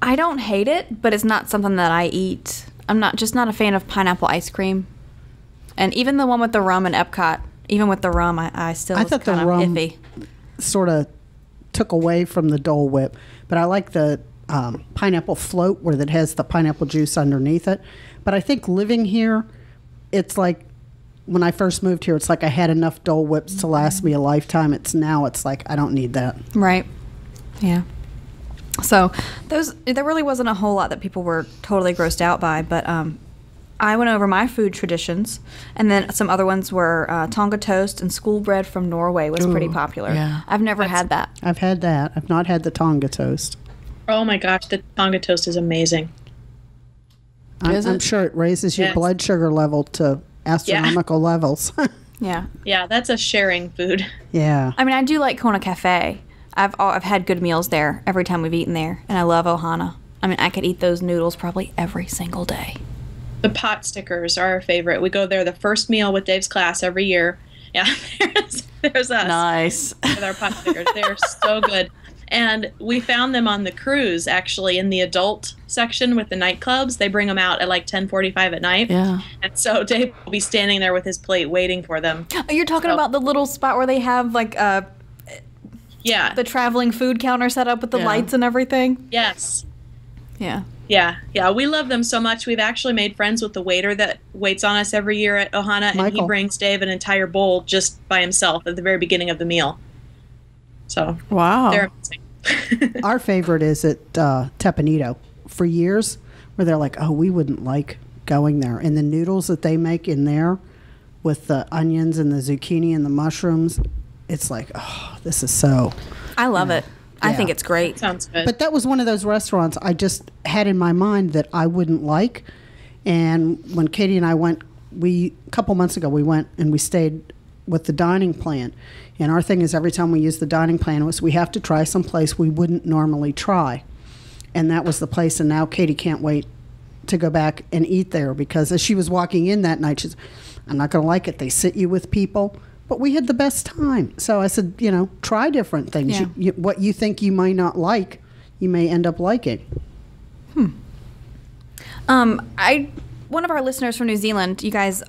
I don't hate it, but it's not something that I eat. I'm not a fan of pineapple ice cream. And even the one with the rum in Epcot, even with the rum, I still was kind of iffy. Sort of took away from the Dole Whip, but I like the pineapple float where it has the pineapple juice underneath it. But I think living here, it's like when I first moved here, it's like I had enough Dole Whips to last me a lifetime. It's like I don't need that. Right. Yeah. So there really wasn't a whole lot that people were totally grossed out by, but I went over my food traditions, and then some other ones were Tonga toast and school bread from Norway was pretty popular. Yeah. I've never had that. I've had that. I've not had the Tonga toast. Oh my gosh, the Tonga toast is amazing. I'm sure it raises your blood sugar level to astronomical levels. Yeah. Yeah, that's a sharing food. Yeah. I mean, I do like Kona Cafe. I've had good meals there every time we've eaten there, and I love Ohana. I mean, I could eat those noodles probably every single day. The pot stickers are our favorite. We go there the first meal with Dave's class every year. Yeah, there's us. Nice. With our pot stickers. They're so good. And we found them on the cruise, actually, in the adult section with the nightclubs. They bring them out at like 10:45 at night. Yeah. And so Dave will be standing there with his plate waiting for them. Oh, you're talking about the little spot where they have like the traveling food counter set up with the lights and everything? Yes. Yeah. Yeah, we love them so much. We've actually made friends with the waiter that waits on us every year at Ohana, and he brings Dave an entire bowl just by himself at the very beginning of the meal. So, wow. They're amazing. Our favorite is at Tepanito for years, where they're like, oh, we wouldn't like going there. And the noodles that they make in there with the onions and the zucchini and the mushrooms, it's like, oh, this is so... I love it. I think it's great. Sounds good. But that was one of those restaurants I just had in my mind that I wouldn't like. And when Katie and I went, a couple months ago, we went and we stayed with the dining plan. And our thing is every time we use the dining plan was we have to try some place we wouldn't normally try. And that was the place. And now Katie can't wait to go back and eat there because as she was walking in that night, she's, I'm not going to like it. They sit you with people. But we had the best time. So I said, try different things. Yeah. What you think you might not like, you may end up liking. One of our listeners from New Zealand, you guys,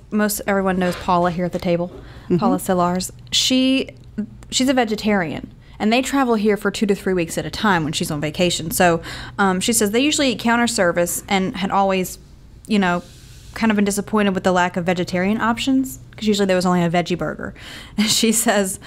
everyone knows Paula here at the table, Paula Sillars. She's a vegetarian, and they travel here for 2 to 3 weeks at a time when she's on vacation. So she says they usually eat counter service and had always, kind of been disappointed with the lack of vegetarian options because usually there was only a veggie burger. And she says,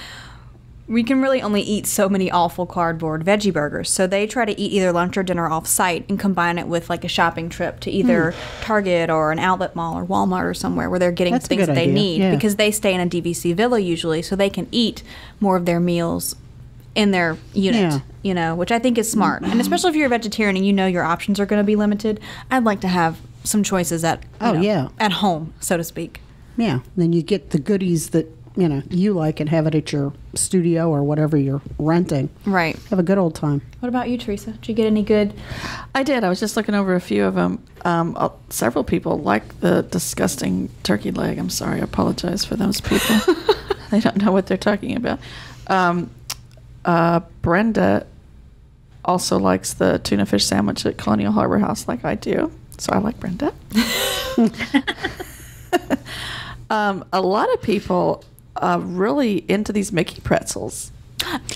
we can really only eat so many awful cardboard veggie burgers. So they try to eat either lunch or dinner off-site and combine it with like a shopping trip to either Target or an outlet mall or Walmart or somewhere where they're getting things that they need because they stay in a DVC villa usually, so they can eat more of their meals in their unit, which I think is smart. And especially if you're a vegetarian and your options are going to be limited, I'd like to have some choices at home, so to speak. Yeah, then you get the goodies that you like and have it at your studio or whatever you're renting. Right. Have a good old time. What about you, Teresa? Did you get any good? I did. I was just looking over a few of them. Several people like the disgusting turkey leg. I'm sorry. I apologize for those people. They don't know what they're talking about. Brenda also likes the tuna fish sandwich at Colonial Harbor House like I do. So I like Brenda. A lot of people really into these Mickey pretzels.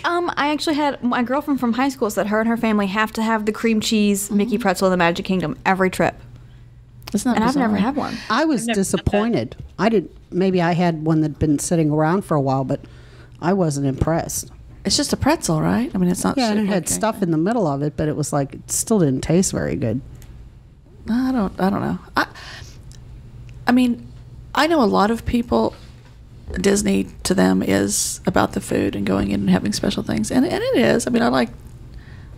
I actually had my girlfriend from high school said her and her family have to have the cream cheese Mickey pretzel in the Magic Kingdom every trip. Isn't that and bizarre? I've never had one. I was disappointed. Maybe I had one that'd been sitting around for a while, but I wasn't impressed. It's just a pretzel, right? I mean, it's not. Yeah, and it had stuff in the middle of it, but it was like it still didn't taste very good. I don't know. I mean, I know a lot of people. Disney to them is about the food and going in and having special things, and it is. I mean,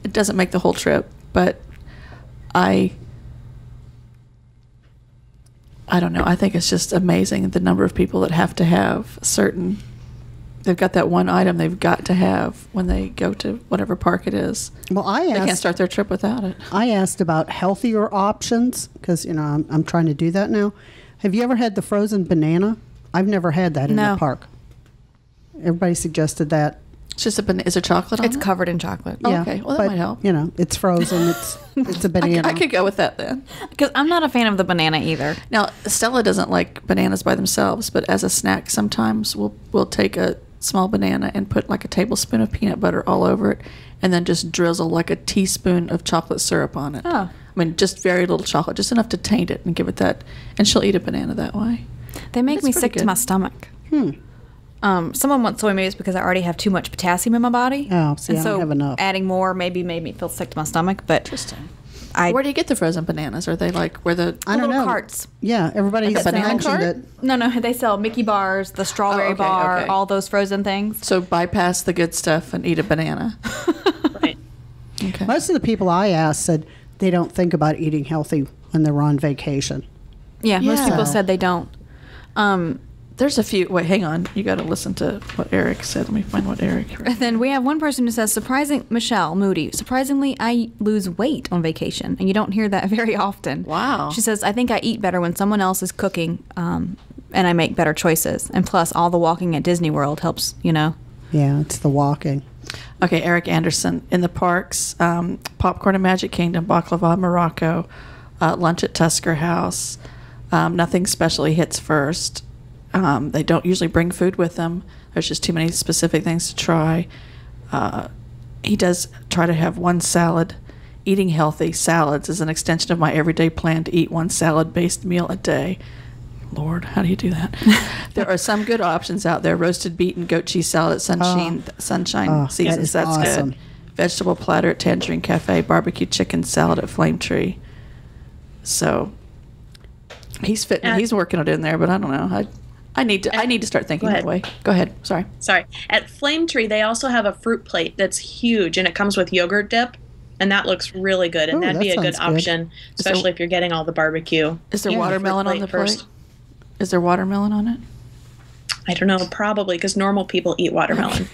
it doesn't make the whole trip, but I don't know. I think it's just amazing the number of people that have to have certain. They've got that one item they've got to have when they go to whatever park it is. Well, they can't start their trip without it. I asked about healthier options because I'm trying to do that now. Have you ever had the frozen banana? I've never had that in the park. Everybody suggested that. It's just is there chocolate on it? It's covered in chocolate. Yeah, okay, well that might help. It's frozen. It's a banana. I could go with that then. Because I'm not a fan of the banana either. Now Stella doesn't like bananas by themselves, but as a snack, sometimes we'll take a small banana and put like a tablespoon of peanut butter all over it, and then just drizzle like a teaspoon of chocolate syrup on it. Oh. I mean, just very little chocolate, just enough to taint it and give it that. And she'll eat a banana that way. They make me sick to my stomach. Someone once told me it's because I already have too much potassium in my body. Oh, see, I don't have enough. Adding more maybe made me feel sick to my stomach. But interesting. Where do you get the frozen bananas? Are they like where the little carts? Yeah, everybody's like a banana mentioned cart? it. No, they sell Mickey bars, the strawberry bar, all those frozen things. So bypass the good stuff and eat a banana. Right. Okay. Most of the people I asked said they don't think about eating healthy when they're on vacation. Yeah, most people said they don't. There's a few. Wait, hang on. You got to listen to what Eric said. Let me find what Eric wrote. And then we have one person who says, Michelle Moody, surprisingly, I lose weight on vacation. And you don't hear that very often. Wow. She says, I think I eat better when someone else is cooking and I make better choices. And plus, all the walking at Disney World helps, Yeah, it's the walking. Okay, Eric Anderson. In the parks, popcorn in Magic Kingdom, baklava Morocco, lunch at Tusker House. Nothing specially hits first. They don't usually bring food with them. There's just too many specific things to try. He does try to have one salad. Eating healthy salads is an extension of my everyday plan to eat one salad-based meal a day. Lord, how do you do that? There are some good options out there. Roasted beet and goat cheese salad at Sunshine Seasons. That's awesome. good. Vegetable platter at Tangerine Cafe. Barbecue chicken salad at Flame Tree. So he's fitting. He's working it in there, but I don't know. I need to start thinking that way. Go ahead. Sorry. At Flame Tree, they also have a fruit plate that's huge, and it comes with yogurt dip, and that looks really good. And that'd be a good option, especially if you're getting all the barbecue. Is there watermelon on the plate? Is there watermelon on it? I don't know. Probably, because normal people eat watermelon.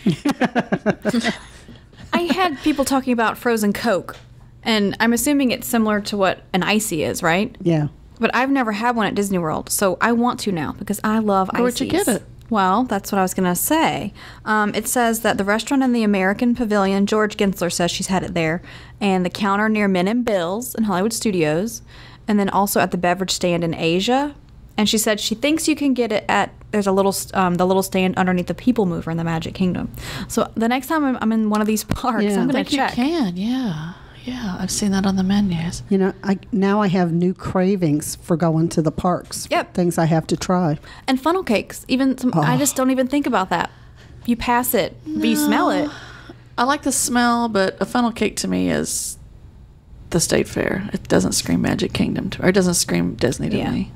I had people talking about frozen Coke, and I'm assuming it's similar to what an icy is, right? Yeah. But I've never had one at Disney World, so I want to now because I love ices. Where'd you get it? Well, that's what I was going to say. It says that the restaurant in the American Pavilion, George Gensler says she's had it there, and the counter near Men and Bill's in Hollywood Studios, and then also at the beverage stand in Asia And she said she thinks you can get it at there's a little the little stand underneath the People Mover in the Magic Kingdom. So the next time I'm in one of these parks, Yeah. I'm I going think to check. you can, yeah. Yeah, I've seen that on the menus. You know, now I have new cravings for going to the parks. Yep. Things I have to try. And funnel cakes. Even I just don't even think about that. You pass it, but you smell it. I like the smell, but a funnel cake to me is the State Fair. It doesn't scream Magic Kingdom or it doesn't scream Disney to Yeah. me.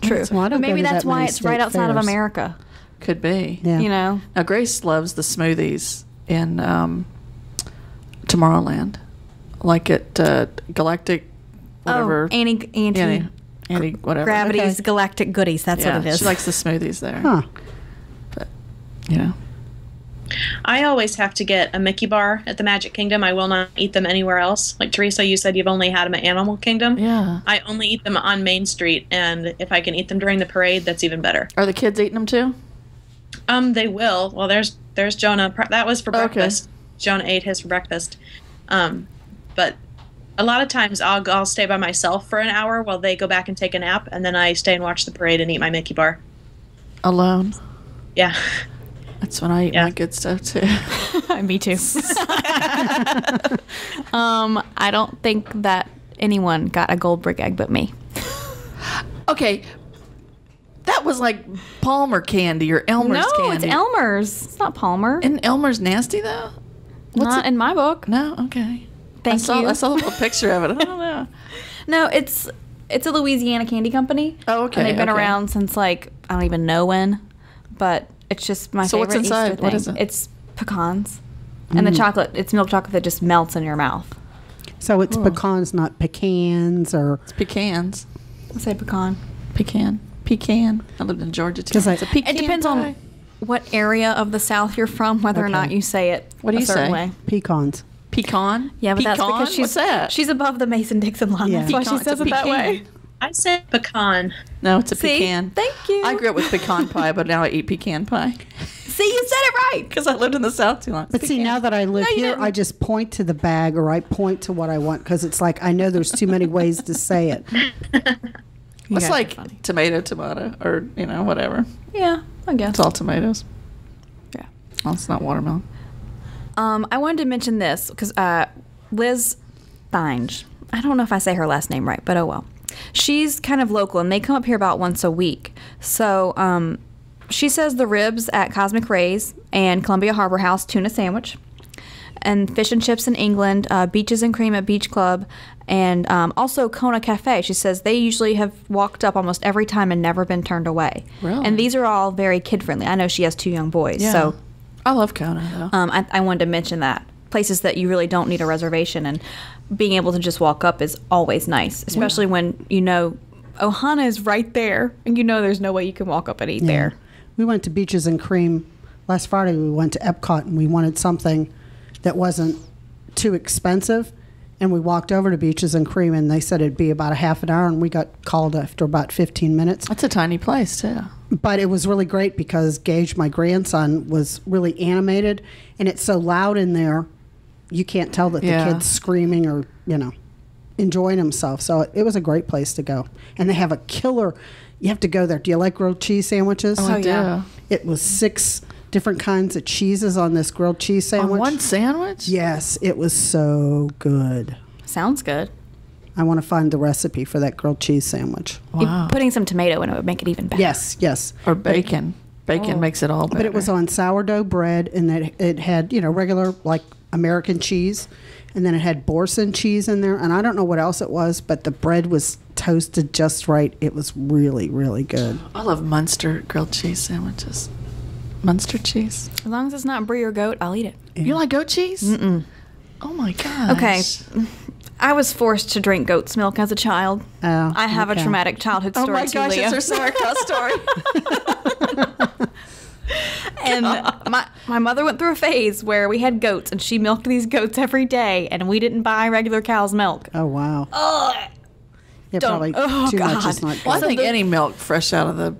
True. Well, I don't But maybe go to that's that why many it's right state outside of fairs. America. Could be. Yeah. You know? Now Grace loves the smoothies in Tomorrowland, like at Galactic, whatever. Oh, Anti Anti whatever. Gravity's Okay. Galactic Goodies. That's Yeah, what it is. she likes the smoothies there. Huh. But you know, I always have to get a Mickey bar at the Magic Kingdom. I will not eat them anywhere else. Like Teresa, you said you've only had them at Animal Kingdom. yeah. I only eat them on Main Street, and if I can eat them during the parade, that's even better. Are the kids eating them too? They will. Well, there's Jonah. That was for Okay. breakfast. Jonah ate his for breakfast. But a lot of times I'll stay by myself for an hour while they go back and take a nap, and then I stay and watch the parade and eat my Mickey bar. Alone. Yeah. That's when I eat Yeah. my good stuff too. Me too. I don't think that anyone got a gold brick egg but me. Okay. That was like Palmer candy or Elmer's No, candy. it's Elmer's. It's not Palmer. Isn't Elmer's nasty though? Not in my book. No, okay. Thank you. I saw a little picture of it. I don't know. No, it's a Louisiana candy company. Oh, okay, And they've been okay. around since like I don't even know when, but it's just my So favorite what's inside? Easter thing. What is it? It's pecans, and the chocolate. It's milk chocolate that just melts in your mouth. So it's pecans, not pecans, or It's pecans. I say pecan. Pecan. I lived in Georgia too. 'Cause I- It's a pecan It depends pie. on what area of the South you're from, whether or Okay. not you say it. What do a you certain say? Way. pecans. Pecan. Yeah, but that's Pecan? because she's What's that? she's above the Mason-Dixon line. Yeah. That's why Pecan. she It's says a it that pecan. way. I say pecan. No, it's a See? pecan. Thank you. I grew up with pecan pie, but now I eat pecan pie See, you said it right. because I lived in the South too long. But see, now that I live No, you here, didn't. I just point to the bag or I point to what I want because it's like I know there's too many ways to say it. You It's guys are like funny. tomato, or whatever. Yeah, I guess. It's all tomatoes. Yeah. Well, it's not watermelon. I wanted to mention this because Liz Thinge, I don't know if I say her last name right, but oh well. She's kind of local, and they come up here about once a week. So she says the ribs at Cosmic Rays and Columbia Harbor House tuna sandwich, and fish and chips in England, beaches and cream at Beach Club, and also Kona Cafe. She says they usually have walked up almost every time and never been turned away. Really? And these are all very kid-friendly. I know she has 2 young boys, so I love Kona though. I wanted to mention that. Places that you really don't need a reservation, and being able to just walk up is always nice, especially when you know Ohana is right there, and you know there's no way you can walk up and eat there. We went to Beaches and Cream last Friday. We went to Epcot and we wanted something that wasn't too expensive. And we walked over to Beaches and Cream and they said it'd be about a half an hour, and we got called after about 15 minutes. That's a tiny place too. But it was really great because Gage, my grandson, was really animated, and it's so loud in there, you can't tell that the Yeah. kid's screaming or, enjoying himself. So it was a great place to go. And they have a killer, you have to go there. Do you like grilled cheese sandwiches? I do. yeah. It was 6 different kinds of cheeses on this grilled cheese On sandwich. one sandwich? Yes, it was so good. Sounds good. I want to find the recipe for that grilled cheese sandwich. Wow. Putting some tomato in it would make it even better. Yes. Or bacon. Bacon makes it all better. But it was on sourdough bread, and it had, regular, like, American cheese. And then it had Boursin cheese in there. And I don't know what else it was, but the bread was toasted just right. It was really, really good. I love Munster grilled cheese sandwiches. Munster cheese. As long as it's not brie or goat, I'll eat it. You like goat cheese? Mm-mm. Oh my gosh. Okay. I was forced to drink goat's milk as a child. Oh, I have okay. a traumatic childhood Oh story my too, gosh, Leah. it's her sauerkraut story. And my mother went through a phase where we had goats, and she milked these goats every day, and we didn't buy regular cow's milk. Oh, wow. Ugh. Yeah, don't- probably oh, too much God. is not good. Well, I So think the- any milk fresh out of the...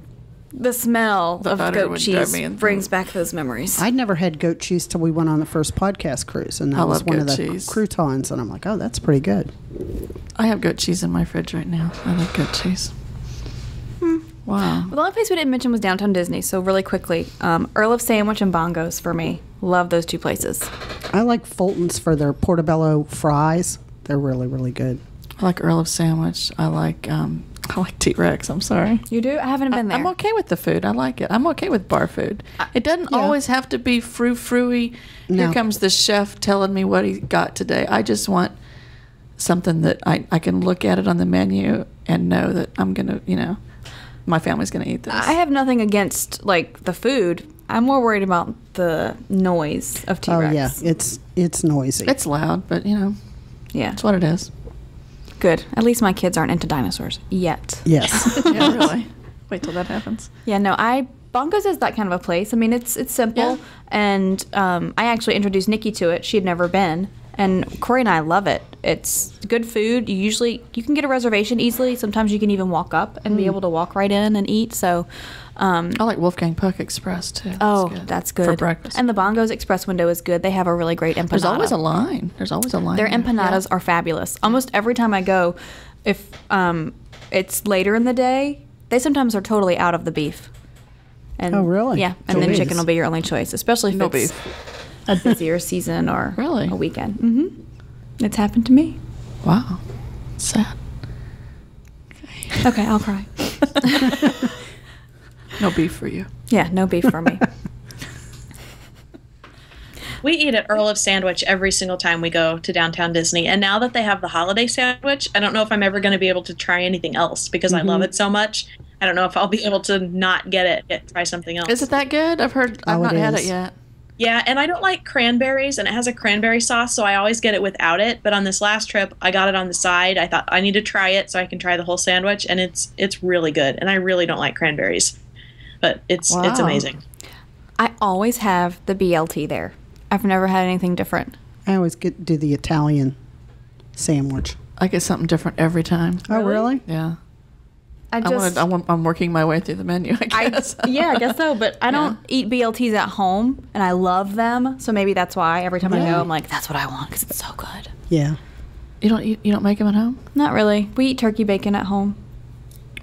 The smell The of butter goat would drive cheese me in- brings back those memories. I'd never had goat cheese till we went on the first podcast cruise, and I that was love one of goat the cheese. croutons, and I'm like, oh, that's pretty good. I have goat cheese in my fridge right now. I love goat cheese. Wow. Well, the only place we didn't mention was Downtown Disney. So really quickly, Earl of Sandwich and Bongos for me. Love those two places. I like Fulton's for their portobello fries. They're really, really good. I like Earl of Sandwich. I like T-Rex. I'm sorry. You do? I haven't been there. I'm okay with the food. I like it. I'm okay with bar food. It doesn't always have to be frou-frou-y. No. Here comes the chef telling me what he got today. I just want something that I can look at it on the menu and know that I'm going to, my family's going to eat this. I have nothing against, like, the food. I'm more worried about the noise of T-Rex. Oh, yeah. It's noisy. It's loud, but, Yeah. it's what it is. Good. At least my kids aren't into dinosaurs yet. Yes. Yeah, really. Wait till that happens. Yeah, no, Bongos is that kind of a place. I mean, it's simple, and I actually introduced Nikki to it. She had never been, and Corey and I love it. It's good food. You can get a reservation easily. Sometimes you can even walk up and be able to walk right in and eat. So, I like Wolfgang Puck Express too. That's good for breakfast. And the Bongos Express window is good. They have a really great empanada. There's always a line. Their empanadas are fabulous. Almost every time I go, if it's later in the day, they sometimes are totally out of the beef. And, Oh, really? Yeah, and then chicken will be your only choice, especially if No it's beef. a busier season or Really? a weekend. Mm-hmm. It's happened to me. Wow. Sad. Okay, I'll cry. No beef for you. Yeah, no beef for me. We eat at Earl of Sandwich every single time we go to Downtown Disney. And now that they have the holiday sandwich, I don't know if I'm ever going to be able to try anything else because I love it so much. I don't know if I'll be able to not get it, try something else. Is it that good? I've not had it is. yet. Yeah, and I don't like cranberries, and it has a cranberry sauce, so I always get it without it. But on this last trip, I got it on the side. I thought I need to try it so I can try the whole sandwich, and it's really good. And I really don't like cranberries, but it's amazing. I always have the BLT there. I've never had anything different. I always do the Italian sandwich. I get something different every time. Oh, really? Yeah. I'm working my way through the menu, I guess. I guess so, but I don't eat BLTs at home, and I love them, so maybe that's why every time I go, I'm like, that's what I want, because it's so good. Yeah. You don't make them at home? Not really. We eat turkey bacon at home.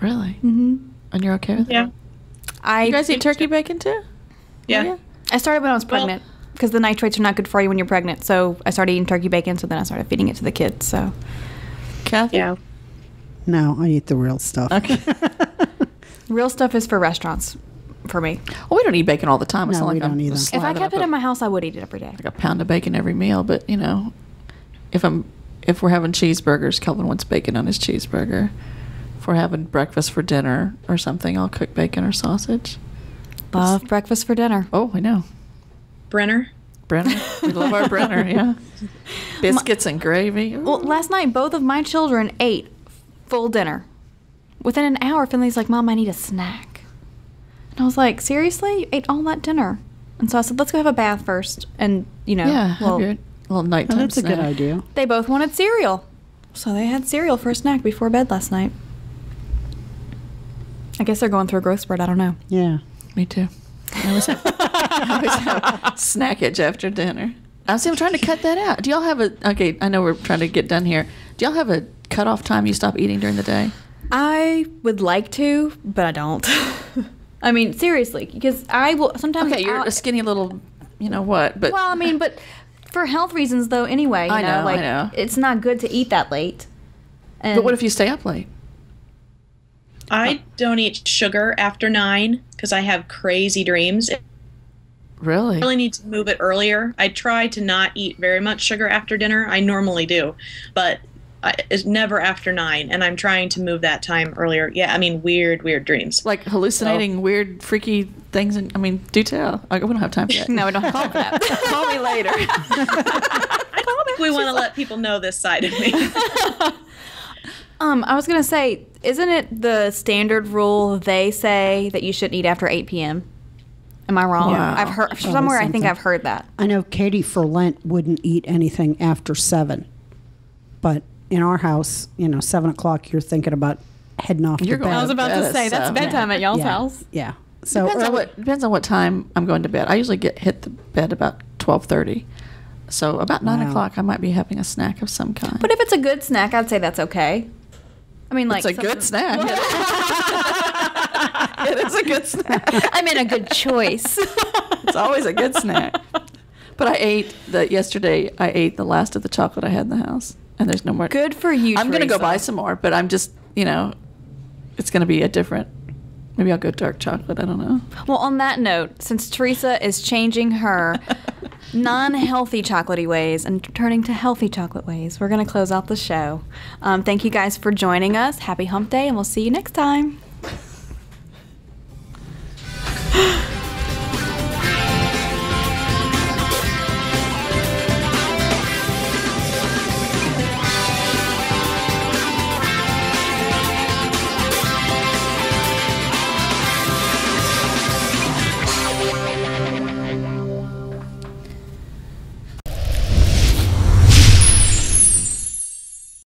Really? Mm-hmm. And you're okay with Yeah. it? You guys eat turkey bacon too? Yeah. I started when I was pregnant, because the nitrates are not good for you when you're pregnant, so I started eating turkey bacon, so then I started feeding it to the kids, so. Kathy? Yeah. No, I eat the real stuff. Okay. Real stuff is for restaurants for me. Well, we don't eat bacon all the time. It's No, not like we don't I'm either. If I kept it in my house, I would eat it every day. like a pound of bacon every meal, but if we're having cheeseburgers, Kelvin wants bacon on his cheeseburger. If we're having breakfast for dinner or something, I'll cook bacon or sausage. Love breakfast for dinner. Oh, I know. Brenner? Brenner. We love our Brenner, yeah. Biscuits and gravy. Ooh. Well, last night, both of my children ate full dinner. Within an hour, Finley's like, Mom, I need a snack. And I was like, seriously? You ate all that dinner? And so I said, let's go have a bath first. And, Yeah, have your little nighttime That's a snack. good idea. they both wanted cereal. So they had cereal for a snack before bed last night. I guess they're going through a growth spurt. I don't know. Yeah. Me too. I always have snackage after dinner. I'm trying to cut that out. Do y'all have okay, I know we're trying to get done here. Do y'all have a cutoff time you stop eating during the day? I would like to, but I don't. I mean, seriously, because I will sometimes. Okay, you're a skinny little, what? But well, I mean, but for health reasons, though. Anyway, I know. It's not good to eat that late. And but what if you stay up late? I don't eat sugar after 9 because I have crazy dreams. Really? I really need to move it earlier. I try to not eat very much sugar after dinner. I normally do, but it's never after 9, and I'm trying to move that time earlier. Yeah, I mean, weird dreams. Like hallucinating weird, freaky things. Do tell. We don't have time for that. No, we don't have time for that. Call me later. I don't think we want to let people know this side of me. I was gonna say, isn't it the standard rule they say that you shouldn't eat after 8 p.m.? Am I wrong? Wow. I've heard somewhere. I think I've heard that. I know Katie for Lent wouldn't eat anything after 7. But in our house, 7 o'clock, you're thinking about heading off You're to going bed. I was about to That say is that's so- bedtime at y'all's house. Yeah. So Depends on what time I'm going to bed. I usually hit the bed about 12:30. So about 9 Wow. o'clock, I might be having a snack of some kind. But if it's a good snack, I'd say that's okay. I mean, like it's a good snack. It is a good snack. I mean, a good choice. It's always a good snack. But yesterday I ate the last of the chocolate I had in the house, and there's no more. Good for you, I'm going to go Teresa. buy some more, but I'm just, it's going to be a different, maybe I'll go dark chocolate. I don't know. Well, on that note, since Teresa is changing her non-healthy chocolatey ways and turning to healthy chocolate ways, we're going to close out the show. Thank you guys for joining us. Happy Hump Day, and we'll see you next time.